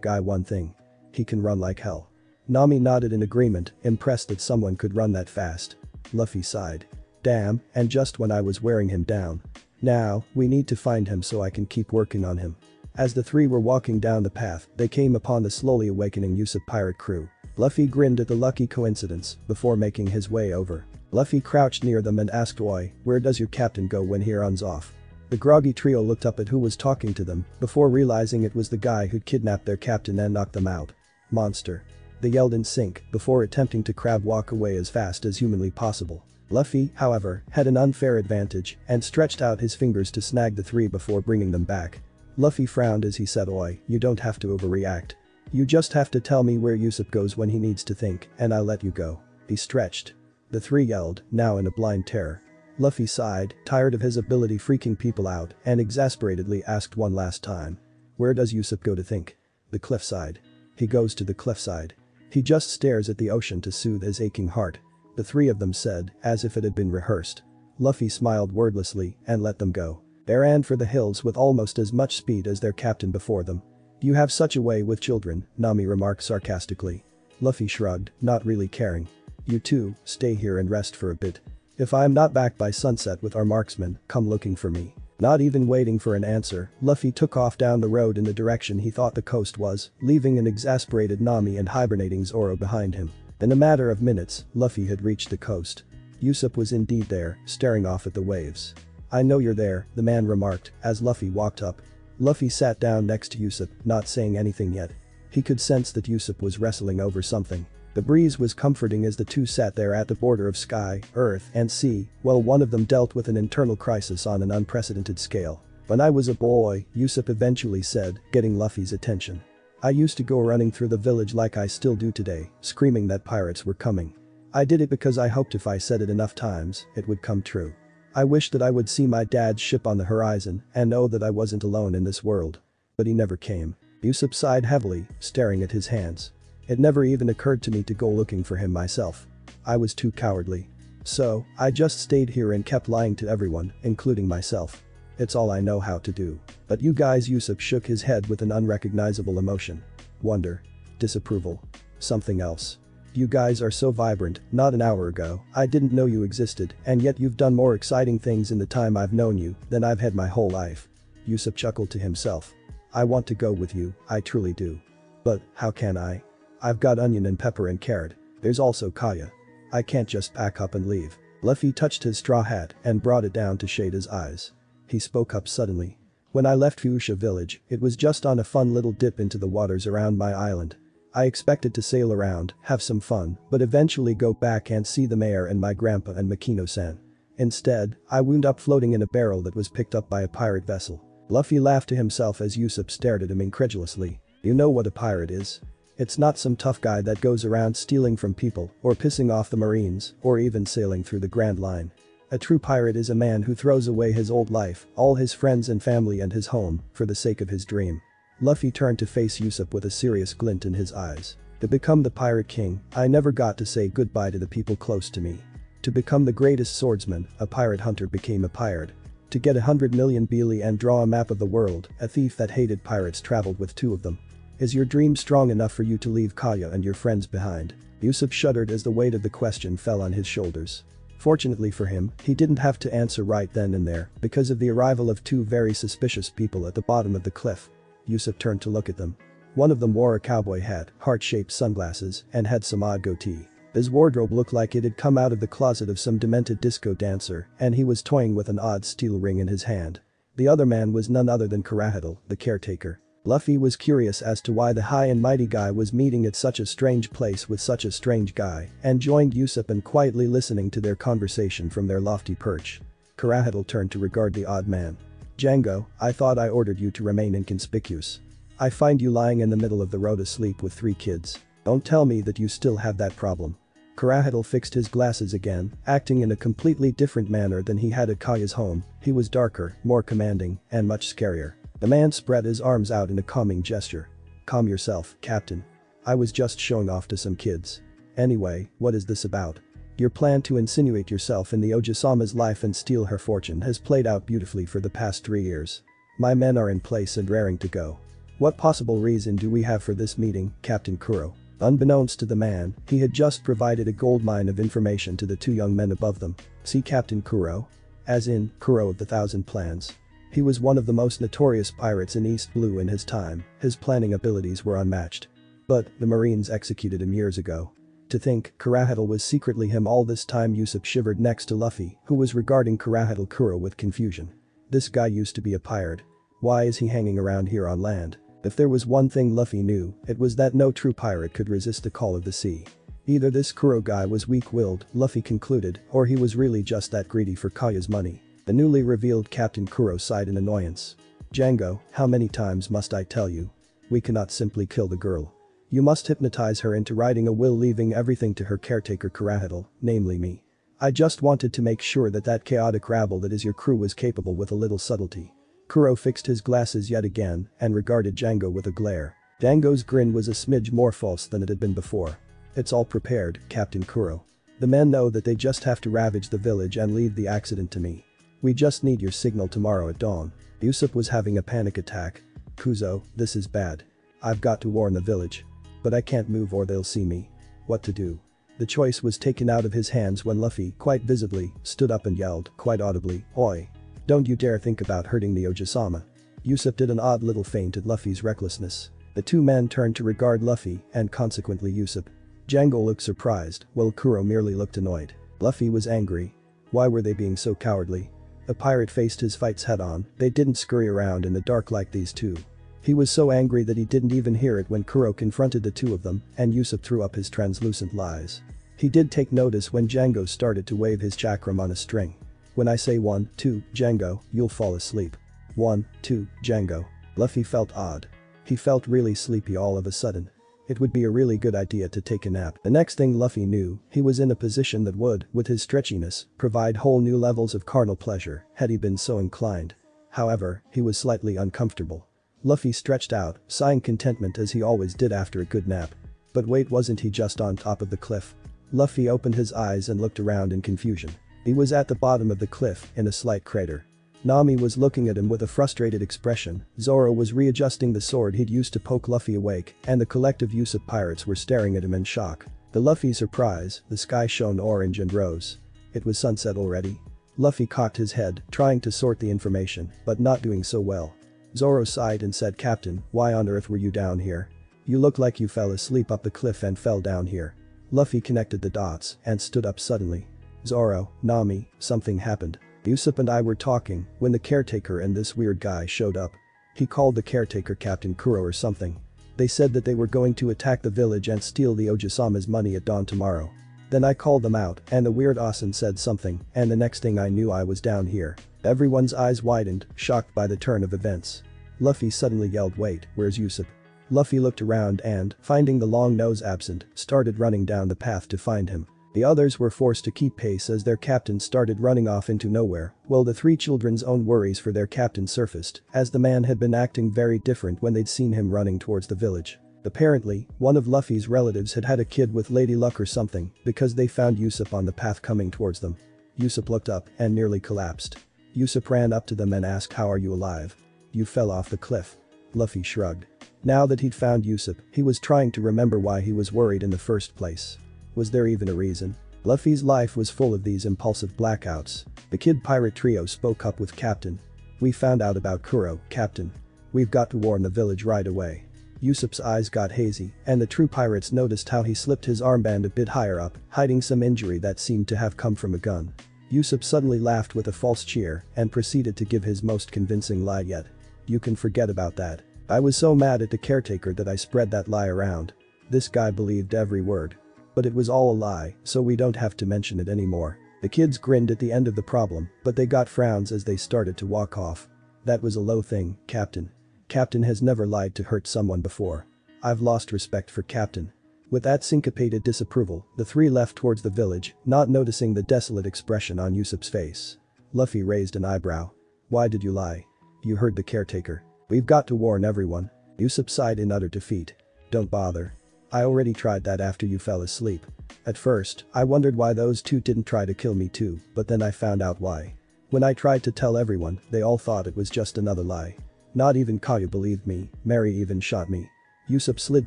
guy one thing. He can run like hell. Nami nodded in agreement, impressed that someone could run that fast. Luffy sighed. Damn, and just when I was wearing him down. Now, we need to find him so I can keep working on him. As the three were walking down the path, they came upon the slowly awakening Yusuf pirate crew. Luffy grinned at the lucky coincidence before making his way over. Luffy crouched near them and asked, "Oi, where does your captain go when he runs off?" The groggy trio looked up at who was talking to them before realizing it was the guy who'd kidnapped their captain and knocked them out. Monster. They yelled in sync before attempting to crab walk away as fast as humanly possible. Luffy, however, had an unfair advantage and stretched out his fingers to snag the three before bringing them back. Luffy frowned as he said, "Oi, you don't have to overreact. You just have to tell me where Yusuf goes when he needs to think and I'll let you go." He stretched. The three yelled, now in a blind terror. Luffy sighed, tired of his ability freaking people out, and exasperatedly asked one last time. "Where does Yusuf go to think?" The cliffside. He goes to the cliffside. He just stares at the ocean to soothe his aching heart. The three of them said, as if it had been rehearsed. Luffy smiled wordlessly and let them go. They ran for the hills with almost as much speed as their captain before them. "You have such a way with children," Nami remarked sarcastically. Luffy shrugged, not really caring. "You two, stay here and rest for a bit. If I am not back by sunset with our marksmen, come looking for me." Not even waiting for an answer, Luffy took off down the road in the direction he thought the coast was, leaving an exasperated Nami and hibernating Zoro behind him. In a matter of minutes, Luffy had reached the coast. Yusuf was indeed there, staring off at the waves. "I know you're there," the man remarked as Luffy walked up. Luffy sat down next to Yusuf, not saying anything yet. He could sense that Yusuf was wrestling over something. The breeze was comforting as the two sat there at the border of sky, earth, and sea, while one of them dealt with an internal crisis on an unprecedented scale. "When I was a boy," Yusuf eventually said, getting Luffy's attention. "I used to go running through the village like I still do today, screaming that pirates were coming. I did it because I hoped if I said it enough times, it would come true. I wished that I would see my dad's ship on the horizon and know that I wasn't alone in this world. But he never came." Yusuf sighed heavily, staring at his hands. "It never even occurred to me to go looking for him myself. I was too cowardly. So, I just stayed here and kept lying to everyone, including myself. It's all I know how to do. But you guys," Yusuf shook his head with an unrecognizable emotion. Wonder. Disapproval. Something else. "You guys are so vibrant. Not an hour ago, I didn't know you existed, and yet you've done more exciting things in the time I've known you than I've had my whole life." Yusuf chuckled to himself. "I want to go with you, I truly do. But, how can I? I've got onion and pepper and carrot. There's also kaya. I can't just pack up and leave." Luffy touched his straw hat and brought it down to shade his eyes. He spoke up suddenly. "When I left Fuchsia village, it was just on a fun little dip into the waters around my island. I expected to sail around, have some fun, but eventually go back and see the mayor and my grandpa and Makino-san. Instead, I wound up floating in a barrel that was picked up by a pirate vessel." Luffy laughed to himself as Yusuf stared at him incredulously. "You know what a pirate is? It's not some tough guy that goes around stealing from people or pissing off the marines or even sailing through the Grand Line. A true pirate is a man who throws away his old life, all his friends and family and his home, for the sake of his dream." Luffy turned to face Yusuf with a serious glint in his eyes. "To become the pirate king, I never got to say goodbye to the people close to me. To become the greatest swordsman, a pirate hunter became a pirate. To get 100 million Beely and draw a map of the world, a thief that hated pirates traveled with 2 of them. Is your dream strong enough for you to leave Kaya and your friends behind?" Yusuf shuddered as the weight of the question fell on his shoulders. Fortunately for him, he didn't have to answer right then and there because of the arrival of 2 very suspicious people at the bottom of the cliff. Yusuf turned to look at them. One of them wore a cowboy hat, heart-shaped sunglasses, and had some odd goatee. His wardrobe looked like it had come out of the closet of some demented disco dancer, and he was toying with an odd steel ring in his hand. The other man was none other than Kurahito, the caretaker. Luffy was curious as to why the high and mighty guy was meeting at such a strange place with such a strange guy, and joined Yusuf in quietly listening to their conversation from their lofty perch. Kurahito turned to regard the odd man. "Django, I thought I ordered you to remain inconspicuous. I find you lying in the middle of the road asleep with 3 kids. Don't tell me that you still have that problem." Kurahito fixed his glasses again, acting in a completely different manner than he had at Kaya's home. He was darker, more commanding, and much scarier. The man spread his arms out in a calming gesture. Calm yourself, Captain. I was just showing off to some kids. Anyway, what is this about? Your plan to insinuate yourself in the Ojisama's life and steal her fortune has played out beautifully for the past 3 years. My men are in place and raring to go. What possible reason do we have for this meeting, Captain Kuro? Unbeknownst to the man, he had just provided a goldmine of information to the 2 young men above them. See Captain Kuro? As in, Kuro of the Thousand Plans. He was one of the most notorious pirates in East Blue in his time, his planning abilities were unmatched. But, the Marines executed him years ago. To think, Kurahito was secretly him all this time. Usopp shivered next to Luffy, who was regarding Kurahito Kuro with confusion. This guy used to be a pirate. Why is he hanging around here on land? If there was one thing Luffy knew, it was that no true pirate could resist the call of the sea. Either this Kuro guy was weak-willed, Luffy concluded, or he was really just that greedy for Kaya's money. The newly revealed Captain Kuro sighed in annoyance. Django, how many times must I tell you? We cannot simply kill the girl. You must hypnotize her into writing a will, leaving everything to her caretaker Kurahito, namely me. I just wanted to make sure that that chaotic rabble that is your crew was capable with a little subtlety. Kuro fixed his glasses yet again and regarded Django with a glare. Django's grin was a smidge more false than it had been before. It's all prepared, Captain Kuro. The men know that they just have to ravage the village and leave the accident to me. We just need your signal tomorrow at dawn. Usopp was having a panic attack. Kuzo, this is bad. I've got to warn the village. But I can't move or they'll see me. What to do? The choice was taken out of his hands when Luffy, quite visibly, stood up and yelled, quite audibly, "Oi! Don't you dare think about hurting the Ojisama." Usopp did an odd little feint at Luffy's recklessness. The 2 men turned to regard Luffy and consequently Usopp. Django looked surprised, while Kuro merely looked annoyed. Luffy was angry. Why were they being so cowardly? A pirate faced his fights head-on, they didn't scurry around in the dark like these 2. He was so angry that he didn't even hear it when Kuro confronted the 2 of them and Usopp threw up his translucent lies. He did take notice when Django started to wave his chakram on a string. When I say 1, 2, Django, you'll fall asleep. 1, 2, Django. Luffy felt odd. He felt really sleepy all of a sudden. It would be a really good idea to take a nap. The next thing Luffy knew, he was in a position that would, with his stretchiness, provide whole new levels of carnal pleasure had he been so inclined. However, he was slightly uncomfortable. Luffy stretched out, sighing contentment as he always did after a good nap. But wait, wasn't he just on top of the cliff? Luffy opened his eyes and looked around in confusion. He was at the bottom of the cliff, in a slight crater. Nami was looking at him with a frustrated expression, Zoro was readjusting the sword he'd used to poke Luffy awake, and the collective Usopp pirates were staring at him in shock. To Luffy's surprise, the sky shone orange and rose. It was sunset already. Luffy cocked his head, trying to sort the information, but not doing so well. Zoro sighed and said, "Captain, why on earth were you down here? You look like you fell asleep up the cliff and fell down here." Luffy connected the dots and stood up suddenly. "Zoro, Nami, something happened. Usopp and I were talking when the caretaker and this weird guy showed up. He called the caretaker Captain Kuro or something. They said that they were going to attack the village and steal the Ojisama's money at dawn tomorrow. Then I called them out and the weird Asen said something and the next thing I knew I was down here." Everyone's eyes widened, shocked by the turn of events. Luffy suddenly yelled, "Wait, where's Usopp?" Luffy looked around and, finding the long nose absent, started running down the path to find him. The others were forced to keep pace as their captain started running off into nowhere, while the 3 children's own worries for their captain surfaced, as the man had been acting very different when they'd seen him running towards the village. Apparently, one of Luffy's relatives had had a kid with Lady Luck or something, because they found Usopp on the path coming towards them. Usopp looked up and nearly collapsed. Usopp ran up to them and asked, "How are you alive?" "You fell off the cliff." Luffy shrugged. Now that he'd found Usopp, he was trying to remember why he was worried in the first place. Was there even a reason? Luffy's life was full of these impulsive blackouts. The Kid Pirate trio spoke up with Captain. "We found out about Kuro, Captain. We've got to warn the village right away." Usopp's eyes got hazy, and the true pirates noticed how he slipped his armband a bit higher up, hiding some injury that seemed to have come from a gun. Usopp suddenly laughed with a false cheer and proceeded to give his most convincing lie yet. "You can forget about that. I was so mad at the caretaker that I spread that lie around. This guy believed every word. But it was all a lie, so we don't have to mention it anymore." The kids grinned at the end of the problem, but they got frowns as they started to walk off. "That was a low thing, Captain. Captain has never lied to hurt someone before. I've lost respect for Captain." With that syncopated disapproval, the 3 left towards the village, not noticing the desolate expression on Usopp's face. Luffy raised an eyebrow. "Why did you lie? You heard the caretaker. We've got to warn everyone." Usopp sighed in utter defeat. Don't bother. I already tried that after you fell asleep. At first, I wondered why those two didn't try to kill me too, but then I found out why. When I tried to tell everyone, they all thought it was just another lie. Not even Kaya believed me, Mary even shot me. Usopp slid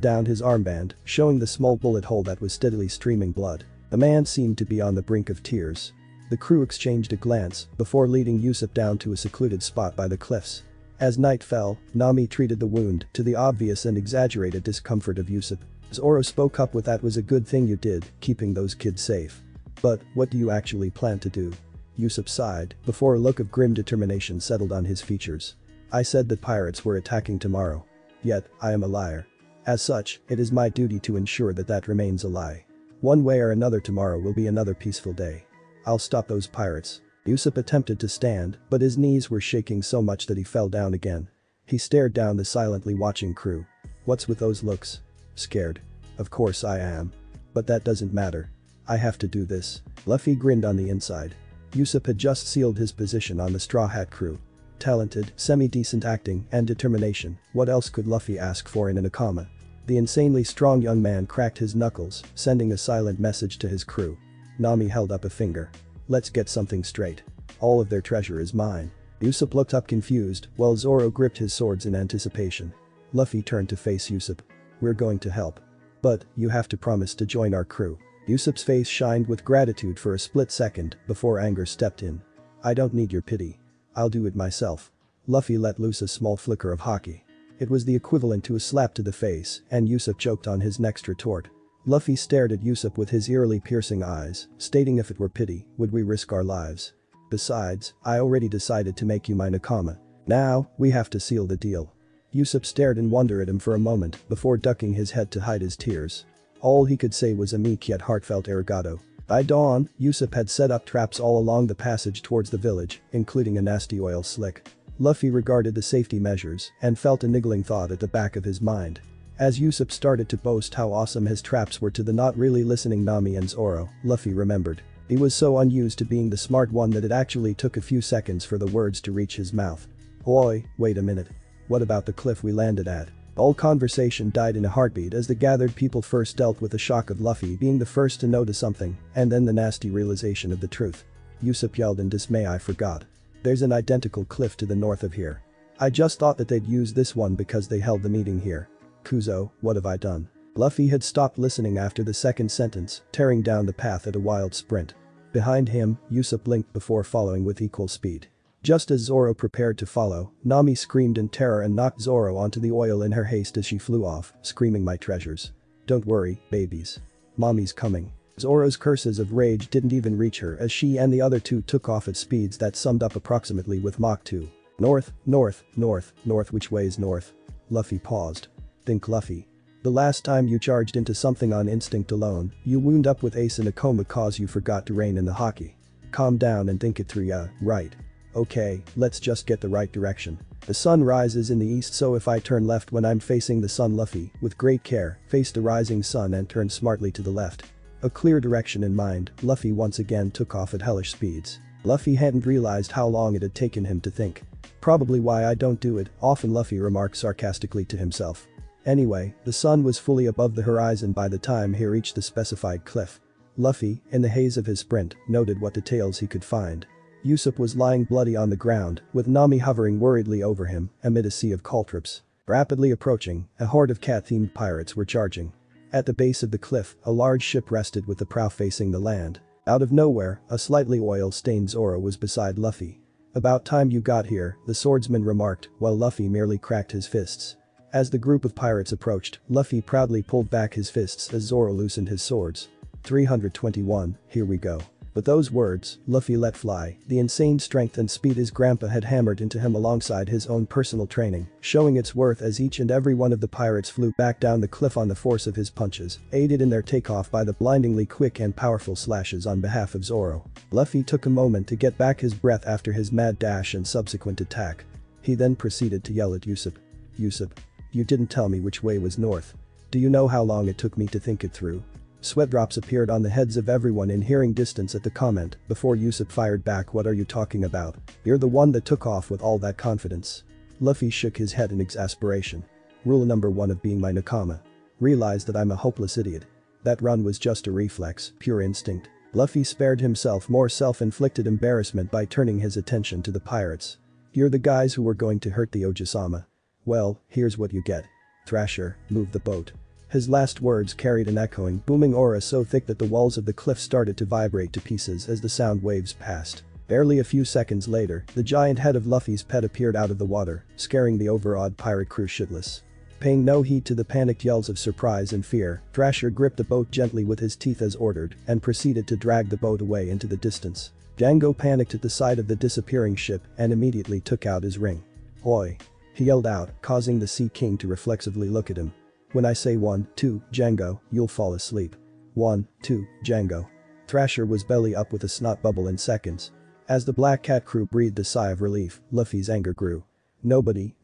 down his armband, showing the small bullet hole that was steadily streaming blood. The man seemed to be on the brink of tears. The crew exchanged a glance before leading Usopp down to a secluded spot by the cliffs. As night fell, Nami treated the wound to the obvious and exaggerated discomfort of Usopp. Zoro spoke up with "That was a good thing you did, keeping those kids safe. But what do you actually plan to do?" Usopp sighed before a look of grim determination settled on his features. "I said that pirates were attacking tomorrow. Yet, I am a liar. As such, it is my duty to ensure that that remains a lie. One way or another tomorrow will be another peaceful day. I'll stop those pirates." Usopp attempted to stand, but his knees were shaking so much that he fell down again. He stared down the silently watching crew. "What's with those looks? Scared? Of course I am. But that doesn't matter. I have to do this." Luffy grinned on the inside. Usopp had just sealed his position on the Straw Hat crew. Talented, semi-decent acting, and determination, what else could Luffy ask for in a Nakama? The insanely strong young man cracked his knuckles, sending a silent message to his crew. Nami held up a finger. "Let's get something straight. All of their treasure is mine." Usopp looked up confused, while Zoro gripped his swords in anticipation. Luffy turned to face Usopp. "We're going to help. But, you have to promise to join our crew." Usopp's face shined with gratitude for a split second before anger stepped in. "I don't need your pity. I'll do it myself." Luffy let loose a small flicker of Haki. It was the equivalent to a slap to the face, and Usopp choked on his next retort. Luffy stared at Usopp with his eerily piercing eyes, stating, "If it were pity, would we risk our lives? Besides, I already decided to make you my Nakama. Now, we have to seal the deal." Usopp stared in wonder at him for a moment before ducking his head to hide his tears. All he could say was a meek yet heartfelt arigato. By dawn, Usopp had set up traps all along the passage towards the village, including a nasty oil slick. Luffy regarded the safety measures and felt a niggling thought at the back of his mind. As Usopp started to boast how awesome his traps were to the not really listening Nami and Zoro, Luffy remembered. He was so unused to being the smart one that it actually took a few seconds for the words to reach his mouth. "Oi, wait a minute. What about the cliff we landed at?" All conversation died in a heartbeat as the gathered people first dealt with the shock of Luffy being the first to notice something, and then the nasty realization of the truth. Usopp yelled in dismay, "I forgot. There's an identical cliff to the north of here. I just thought that they'd use this one because they held the meeting here. Kuzo, what have I done?" Luffy had stopped listening after the second sentence, tearing down the path at a wild sprint. Behind him, Usopp blinked before following with equal speed. Just as Zoro prepared to follow, Nami screamed in terror and knocked Zoro onto the oil in her haste as she flew off, screaming, "My treasures. Don't worry, babies. Mommy's coming." Zoro's curses of rage didn't even reach her as she and the other two took off at speeds that summed up approximately with Mach 2. "North, north, north, north, which way's north?" Luffy paused. "Think, Luffy. The last time you charged into something on instinct alone, you wound up with Ace in a coma cause you forgot to rein in the Haki. Calm down and think it through, right? Okay, let's just get the right direction. The sun rises in the east, so if I turn left when I'm facing the sun." Luffy, with great care, faced the rising sun and turned smartly to the left. A clear direction in mind, Luffy once again took off at hellish speeds. Luffy hadn't realized how long it had taken him to think. "Probably why I don't do it often," Luffy remarked sarcastically to himself. Anyway, the sun was fully above the horizon by the time he reached the specified cliff. Luffy, in the haze of his sprint, noted what details he could find. Usopp was lying bloody on the ground, with Nami hovering worriedly over him, amid a sea of caltrops. Rapidly approaching, a horde of cat-themed pirates were charging. At the base of the cliff, a large ship rested with the prow facing the land. Out of nowhere, a slightly oil-stained Zoro was beside Luffy. "About time you got here," the swordsman remarked, while Luffy merely cracked his fists. As the group of pirates approached, Luffy proudly pulled back his fists as Zoro loosened his swords. 321, here we go. With those words, Luffy let fly the insane strength and speed his grandpa had hammered into him alongside his own personal training, showing its worth as each and every one of the pirates flew back down the cliff on the force of his punches, aided in their takeoff by the blindingly quick and powerful slashes on behalf of Zoro. Luffy took a moment to get back his breath after his mad dash and subsequent attack. He then proceeded to yell at Usopp. "Usopp, you didn't tell me which way was north. Do you know how long it took me to think it through?" Sweat drops appeared on the heads of everyone in hearing distance at the comment before Usopp fired back, "What are you talking about? You're the one that took off with all that confidence." Luffy shook his head in exasperation. Rule number 1 of being my nakama. Realize that I'm a hopeless idiot. That run was just a reflex, pure instinct. Luffy spared himself more self-inflicted embarrassment by turning his attention to the pirates. You're the guys who were going to hurt the Ojisama. Well, here's what you get. Thrasher, move the boat. His last words carried an echoing, booming aura so thick that the walls of the cliff started to vibrate to pieces as the sound waves passed. Barely a few seconds later, the giant head of Luffy's pet appeared out of the water, scaring the overawed pirate crew shitless. Paying no heed to the panicked yells of surprise and fear, Thrasher gripped the boat gently with his teeth as ordered and proceeded to drag the boat away into the distance. Django panicked at the sight of the disappearing ship and immediately took out his ring. "Oi!" he yelled out, causing the Sea King to reflexively look at him. "When I say 1, 2, Django, you'll fall asleep. 1, 2, Django." Thrasher was belly up with a snot bubble in seconds. As the Black Cat crew breathed a sigh of relief, Luffy's anger grew. Nobody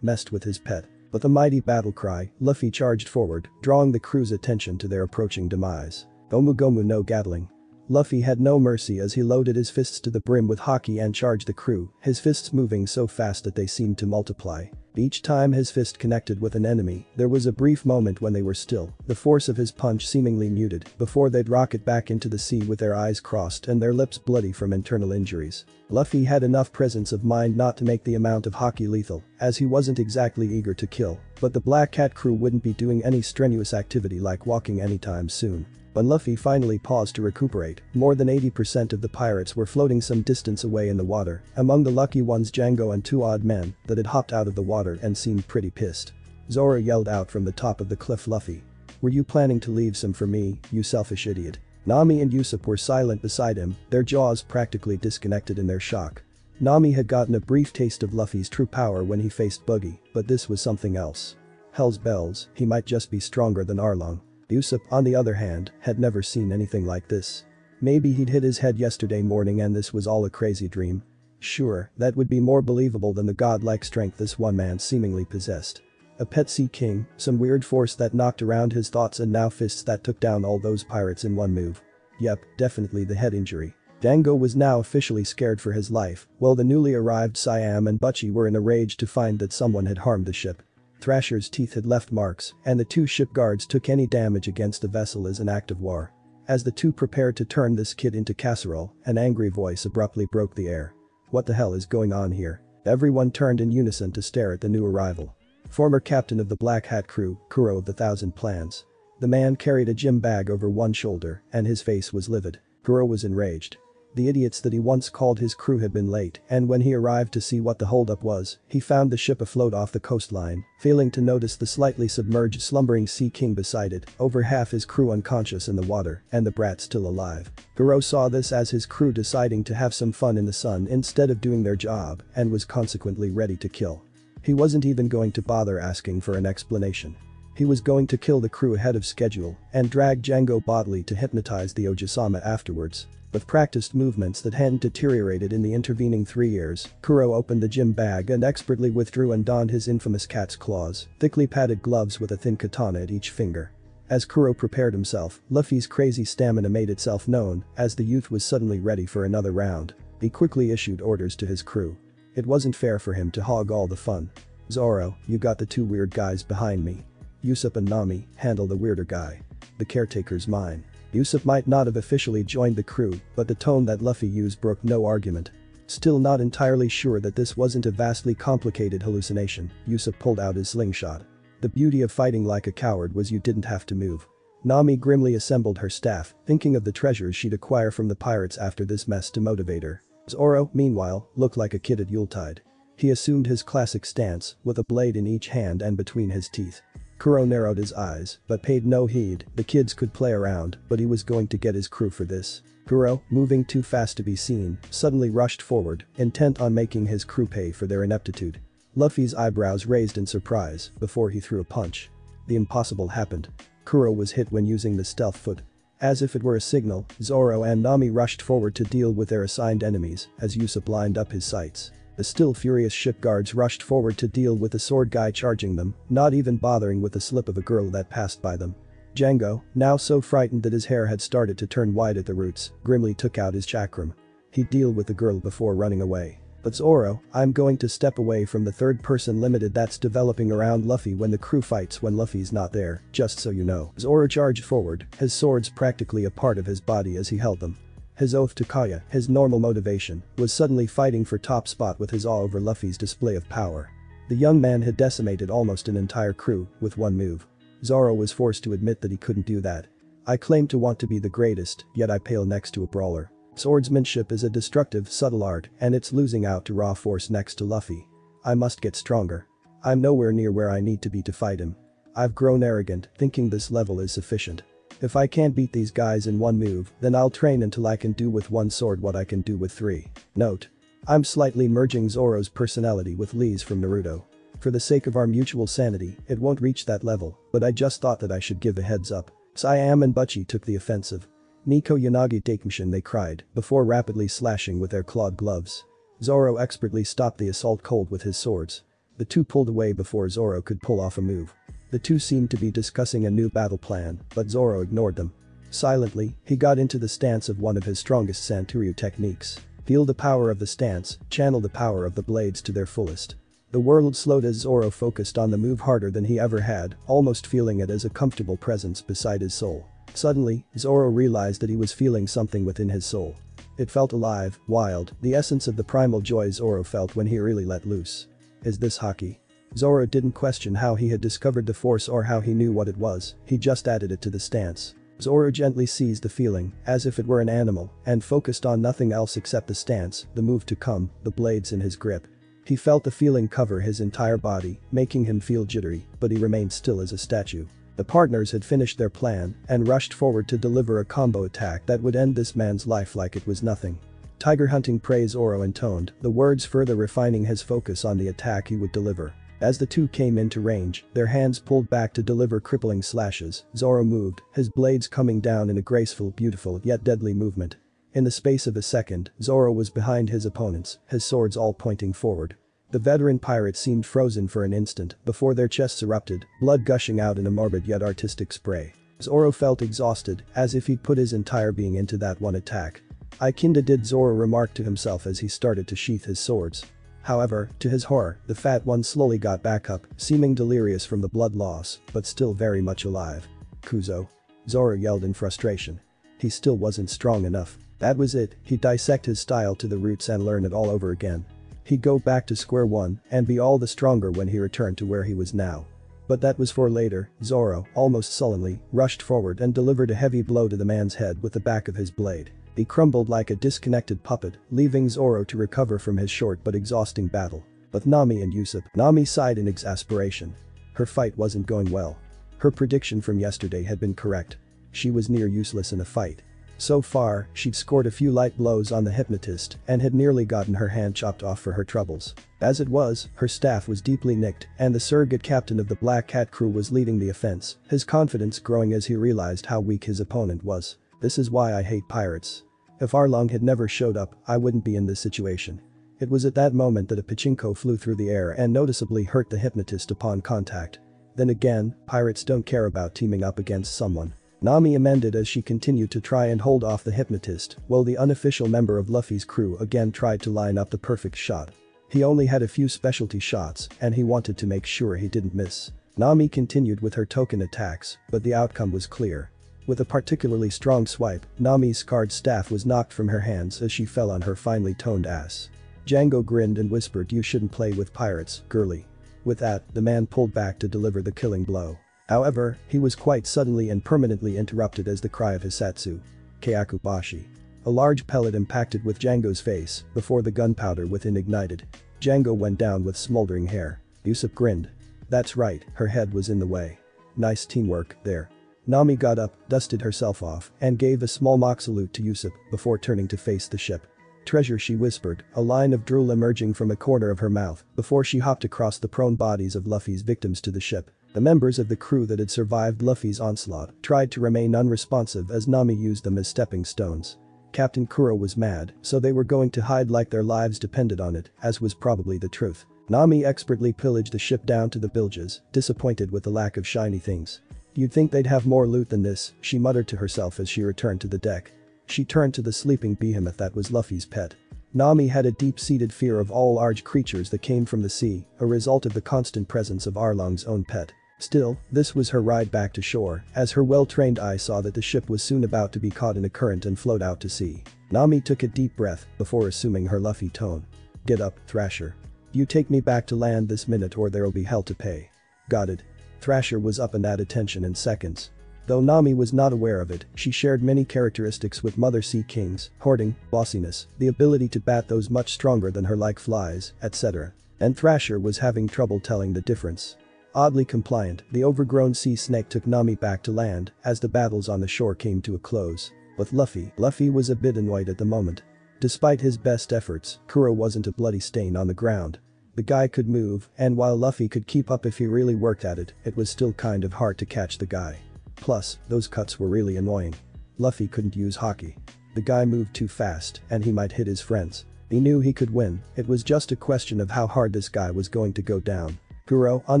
messed with his pet. With a mighty battle cry, Luffy charged forward, drawing the crew's attention to their approaching demise. Gomu Gomu no Gatling. Luffy had no mercy as he loaded his fists to the brim with Haki and charged the crew, his fists moving so fast that they seemed to multiply. Each time his fist connected with an enemy, there was a brief moment when they were still, the force of his punch seemingly muted, before they'd rocket back into the sea with their eyes crossed and their lips bloody from internal injuries. Luffy had enough presence of mind not to make the amount of Haki lethal, as he wasn't exactly eager to kill, but the Black Cat crew wouldn't be doing any strenuous activity like walking anytime soon. When Luffy finally paused to recuperate, more than 80% of the pirates were floating some distance away in the water, among the lucky ones Django and 2 odd men that had hopped out of the water and seemed pretty pissed. Zoro yelled out from the top of the cliff, "Luffy. Were you planning to leave some for me, you selfish idiot?" Nami and Usopp were silent beside him, their jaws practically disconnected in their shock. Nami had gotten a brief taste of Luffy's true power when he faced Buggy, but this was something else. Hell's bells, he might just be stronger than Arlong. Usopp, on the other hand, had never seen anything like this. Maybe he'd hit his head yesterday morning and this was all a crazy dream. Sure, that would be more believable than the godlike strength this one man seemingly possessed. A pet Sea King, some weird force that knocked around his thoughts and now fists that took down all those pirates in one move. Yep, definitely the head injury. Django was now officially scared for his life, while the newly arrived Siam and Butchie were in a rage to find that someone had harmed the ship. Thrasher's teeth had left marks, and the 2 ship guards took any damage against the vessel as an act of war. As the 2 prepared to turn this kid into casserole, an angry voice abruptly broke the air. "What the hell is going on here?" Everyone turned in unison to stare at the new arrival. Former captain of the Black Hat crew, Kuro of the Thousand Plans. The man carried a gym bag over one shoulder, and his face was livid. Kuro was enraged. The idiots that he once called his crew had been late, and when he arrived to see what the holdup was, he found the ship afloat off the coastline, failing to notice the slightly submerged slumbering Sea King beside it, over half his crew unconscious in the water, and the brat still alive. Kuro saw this as his crew deciding to have some fun in the sun instead of doing their job, and was consequently ready to kill. He wasn't even going to bother asking for an explanation. He was going to kill the crew ahead of schedule and drag Django bodily to hypnotize the Ojisama afterwards. With practiced movements that hadn't deteriorated in the intervening 3 years, Kuro opened the gym bag and expertly withdrew and donned his infamous cat's claws, thickly padded gloves with a thin katana at each finger. As Kuro prepared himself, Luffy's crazy stamina made itself known as the youth was suddenly ready for another round. He quickly issued orders to his crew. It wasn't fair for him to hog all the fun. "Zoro, you got the 2 weird guys behind me. Usopp and Nami, handle the weirder guy. The caretaker's mine." Usopp might not have officially joined the crew, but the tone that Luffy used broke no argument. Still not entirely sure that this wasn't a vastly complicated hallucination, Usopp pulled out his slingshot. The beauty of fighting like a coward was you didn't have to move. Nami grimly assembled her staff, thinking of the treasures she'd acquire from the pirates after this mess to motivate her. Zoro, meanwhile, looked like a kid at Yuletide. He assumed his classic stance, with a blade in each hand and between his teeth. Kuro narrowed his eyes, but paid no heed. The kids could play around, but he was going to get his crew for this. Kuro, moving too fast to be seen, suddenly rushed forward, intent on making his crew pay for their ineptitude. Luffy's eyebrows raised in surprise before he threw a punch. The impossible happened. Kuro was hit when using the stealth foot. As if it were a signal, Zoro and Nami rushed forward to deal with their assigned enemies as Usopp lined up his sights. The still furious ship guards rushed forward to deal with the sword guy charging them, not even bothering with the slip of a girl that passed by them. Django, now so frightened that his hair had started to turn white at the roots, grimly took out his chakram. He'd deal with the girl before running away. But Zoro, I'm going to step away from the third person limited that's developing around Luffy when the crew fights when Luffy's not there, just so you know. Zoro charged forward, his swords practically a part of his body as he held them. His oath to Kaya, his normal motivation, was suddenly fighting for top spot with his awe over Luffy's display of power. The young man had decimated almost an entire crew with one move. Zoro was forced to admit that he couldn't do that. I claim to want to be the greatest, yet I pale next to a brawler. Swordsmanship is a destructive, subtle art, and it's losing out to raw force next to Luffy. I must get stronger. I'm nowhere near where I need to be to fight him. I've grown arrogant, thinking this level is sufficient. If I can't beat these guys in one move, then I'll train until I can do with one sword what I can do with three. Note: I'm slightly merging Zoro's personality with Lee's from Naruto. For the sake of our mutual sanity, it won't reach that level, but I just thought that I should give a heads up. Siam and Butchie took the offensive. Nico Yanagi Takemshin, they cried, before rapidly slashing with their clawed gloves. Zoro expertly stopped the assault cold with his swords. The two pulled away before Zoro could pull off a move. The two seemed to be discussing a new battle plan, but Zoro ignored them. Silently, he got into the stance of one of his strongest Santuryu techniques. Feel the power of the stance, channel the power of the blades to their fullest. The world slowed as Zoro focused on the move harder than he ever had, almost feeling it as a comfortable presence beside his soul. Suddenly, Zoro realized that he was feeling something within his soul. It felt alive, wild, the essence of the primal joy Zoro felt when he really let loose. Is this Haki? Zoro didn't question how he had discovered the force or how he knew what it was, he just added it to the stance. Zoro gently seized the feeling, as if it were an animal, and focused on nothing else except the stance, the move to come, the blades in his grip. He felt the feeling cover his entire body, making him feel jittery, but he remained still as a statue. The partners had finished their plan and rushed forward to deliver a combo attack that would end this man's life like it was nothing. Tiger hunting prey, Zoro intoned, the words further refining his focus on the attack he would deliver. As the two came into range, their hands pulled back to deliver crippling slashes. Zoro moved, his blades coming down in a graceful, beautiful, yet deadly movement. In the space of a second, Zoro was behind his opponents, his swords all pointing forward. The veteran pirate seemed frozen for an instant before their chests erupted, blood gushing out in a morbid yet artistic spray. Zoro felt exhausted, as if he'd put his entire being into that one attack. "I kinda did," Zoro remarked to himself as he started to sheath his swords. However, to his horror, the fat one slowly got back up, seeming delirious from the blood loss, but still very much alive. "Kuzo!" Zoro yelled in frustration. He still wasn't strong enough. That was it, he'd dissect his style to the roots and learn it all over again. He'd go back to square one and be all the stronger when he returned to where he was now. But that was for later. Zoro, almost sullenly, rushed forward and delivered a heavy blow to the man's head with the back of his blade. He crumbled like a disconnected puppet, leaving Zoro to recover from his short but exhausting battle. But Nami and Usopp. Nami sighed in exasperation. Her fight wasn't going well. Her prediction from yesterday had been correct. She was near useless in a fight. So far, she'd scored a few light blows on the hypnotist and had nearly gotten her hand chopped off for her troubles. As it was, her staff was deeply nicked and the surrogate captain of the Black Cat crew was leading the offense, his confidence growing as he realized how weak his opponent was. "This is why I hate pirates. If Arlong had never showed up, I wouldn't be in this situation." It was at that moment that a pachinko flew through the air and noticeably hurt the hypnotist upon contact. Then again, pirates don't care about teaming up against someone. Nami amended as she continued to try and hold off the hypnotist, while the unofficial member of Luffy's crew again tried to line up the perfect shot. He only had a few specialty shots, and he wanted to make sure he didn't miss. Nami continued with her token attacks, but the outcome was clear. With a particularly strong swipe, Nami's scarred staff was knocked from her hands as she fell on her finely toned ass. Django grinned and whispered, "You shouldn't play with pirates, girly." With that, the man pulled back to deliver the killing blow. However, he was quite suddenly and permanently interrupted as the cry of Hisatsu. Kyakubashi. A large pellet impacted with Django's face before the gunpowder within ignited. Django went down with smoldering hair. Usopp grinned. "That's right, her head was in the way. Nice teamwork there." Nami got up, dusted herself off, and gave a small mock salute to Usopp before turning to face the ship. "Treasure," she whispered, a line of drool emerging from a corner of her mouth before she hopped across the prone bodies of Luffy's victims to the ship. The members of the crew that had survived Luffy's onslaught tried to remain unresponsive as Nami used them as stepping stones. Captain Kuro was mad, so they were going to hide like their lives depended on it, as was probably the truth. Nami expertly pillaged the ship down to the bilges, disappointed with the lack of shiny things. "You'd think they'd have more loot than this," she muttered to herself as she returned to the deck. She turned to the sleeping behemoth that was Luffy's pet. Nami had a deep-seated fear of all large creatures that came from the sea, a result of the constant presence of Arlong's own pet. Still, this was her ride back to shore, as her well-trained eye saw that the ship was soon about to be caught in a current and float out to sea. Nami took a deep breath before assuming her Luffy tone. "Get up, Thrasher. You take me back to land this minute or there'll be hell to pay." "Got it." Thrasher was up and at attention in seconds. Though Nami was not aware of it, she shared many characteristics with Mother Sea Kings: hoarding, bossiness, the ability to bat those much stronger than her like flies, etc. And Thrasher was having trouble telling the difference. Oddly compliant, the overgrown sea snake took Nami back to land as the battles on the shore came to a close. With Luffy was a bit annoyed at the moment. Despite his best efforts, Kuro wasn't a bloody stain on the ground. The guy could move, and while Luffy could keep up if he really worked at it, it was still kind of hard to catch the guy. Plus, those cuts were really annoying. Luffy couldn't use Haki. The guy moved too fast, and he might hit his friends. He knew he could win, it was just a question of how hard this guy was going to go down. Kuro, on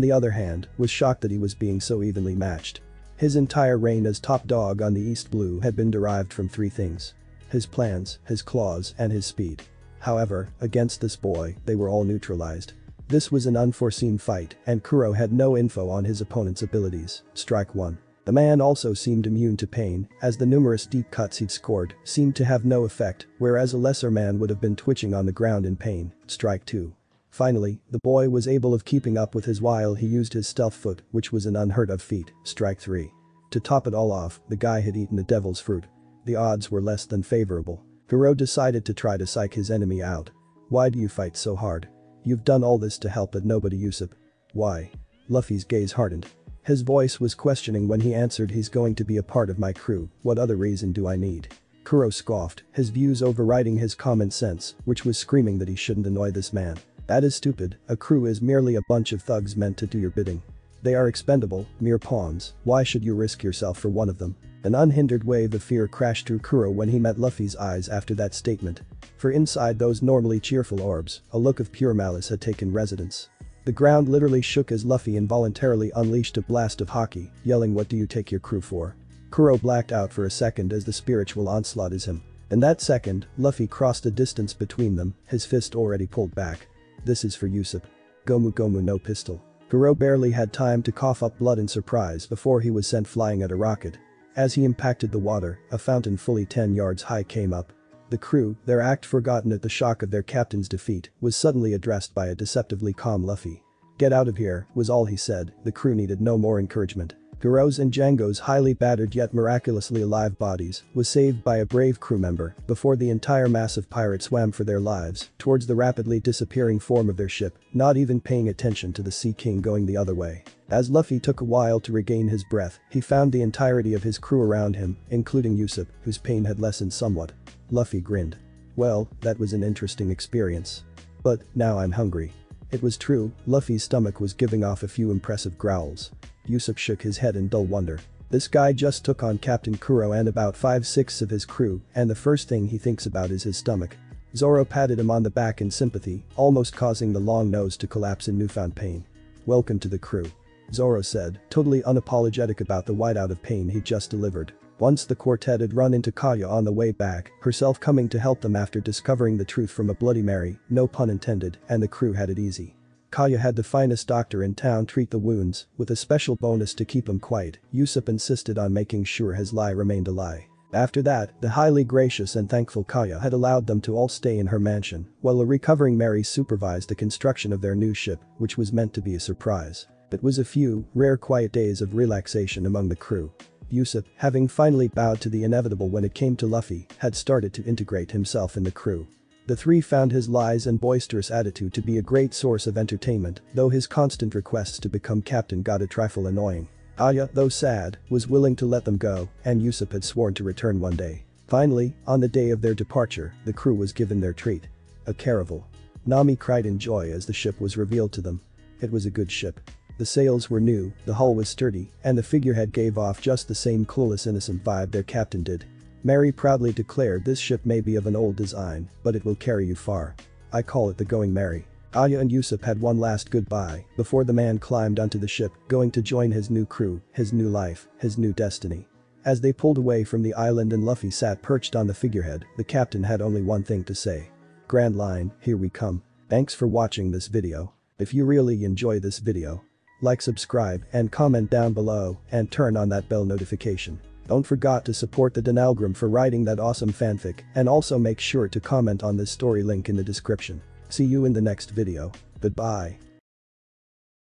the other hand, was shocked that he was being so evenly matched. His entire reign as top dog on the East Blue had been derived from three things: his plans, his claws, and his speed. However, against this boy, they were all neutralized. This was an unforeseen fight, and Kuro had no info on his opponent's abilities. Strike 1. The man also seemed immune to pain, as the numerous deep cuts he'd scored seemed to have no effect, whereas a lesser man would have been twitching on the ground in pain. Strike 2. Finally, the boy was able of keeping up with his while he used his stealth foot, which was an unheard of feat. Strike 3. To top it all off, the guy had eaten the devil's fruit. The odds were less than favorable. Kuro decided to try to psych his enemy out. "Why do you fight so hard? You've done all this to help but nobody Usopp." "Why?" Luffy's gaze hardened. His voice was questioning when he answered, "He's going to be a part of my crew, what other reason do I need?" Kuro scoffed, his views overriding his common sense, which was screaming that he shouldn't annoy this man. "That is stupid, a crew is merely a bunch of thugs meant to do your bidding. They are expendable, mere pawns, why should you risk yourself for one of them?" An unhindered wave of fear crashed through Kuro when he met Luffy's eyes after that statement. For inside those normally cheerful orbs, a look of pure malice had taken residence. The ground literally shook as Luffy involuntarily unleashed a blast of Haki, yelling, "What do you take your crew for?" Kuro blacked out for a second as the spiritual onslaught is him. In that second, Luffy crossed a distance between them, his fist already pulled back. "This is for Usopp. Gomu Gomu no pistol." Kuro barely had time to cough up blood in surprise before he was sent flying at a rocket. As he impacted the water, a fountain fully 10 yards high came up. The crew, their act forgotten at the shock of their captain's defeat, was suddenly addressed by a deceptively calm Luffy. "Get out of here," was all he said. The crew needed no more encouragement. Kuro's and Django's highly battered yet miraculously alive bodies was saved by a brave crew member before the entire mass of pirates swam for their lives towards the rapidly disappearing form of their ship, not even paying attention to the Sea King going the other way. As Luffy took a while to regain his breath, he found the entirety of his crew around him, including Usopp, whose pain had lessened somewhat. Luffy grinned. "Well, that was an interesting experience. But now I'm hungry." It was true, Luffy's stomach was giving off a few impressive growls. Usopp shook his head in dull wonder. This guy just took on Captain Kuro and about 5/6 of his crew, and the first thing he thinks about is his stomach. Zoro patted him on the back in sympathy, almost causing the long nose to collapse in newfound pain. "Welcome to the crew," Zoro said, totally unapologetic about the whiteout of pain he'd just delivered. Once the quartet had run into Kaya on the way back, herself coming to help them after discovering the truth from a Bloody Mary, no pun intended, and the crew had it easy. Kaya had the finest doctor in town treat the wounds, with a special bonus to keep him quiet. Usopp insisted on making sure his lie remained a lie. After that, the highly gracious and thankful Kaya had allowed them to all stay in her mansion, while a recovering Mary supervised the construction of their new ship, which was meant to be a surprise. It was a few, rare quiet days of relaxation among the crew. Usopp, having finally bowed to the inevitable when it came to Luffy, had started to integrate himself in the crew. The three found his lies and boisterous attitude to be a great source of entertainment, though his constant requests to become captain got a trifle annoying. Aya, though sad, was willing to let them go, and Usopp had sworn to return one day. Finally, on the day of their departure, the crew was given their treat. A caravel. Nami cried in joy as the ship was revealed to them. It was a good ship. The sails were new, the hull was sturdy, and the figurehead gave off just the same clueless innocent vibe their captain did. Mary proudly declared, "This ship may be of an old design, but it will carry you far. I call it the Going Mary." Aya and Usopp had one last goodbye before the man climbed onto the ship, going to join his new crew, his new life, his new destiny. As they pulled away from the island and Luffy sat perched on the figurehead, the captain had only one thing to say. Grand line, here we come. Thanks for watching this video. If you really enjoy this video, like, subscribe, and comment down below, and turn on that bell notification. Don't forget to support the donalgraeme for writing that awesome fanfic, and also make sure to comment on this story link in the description. See you in the next video. Goodbye.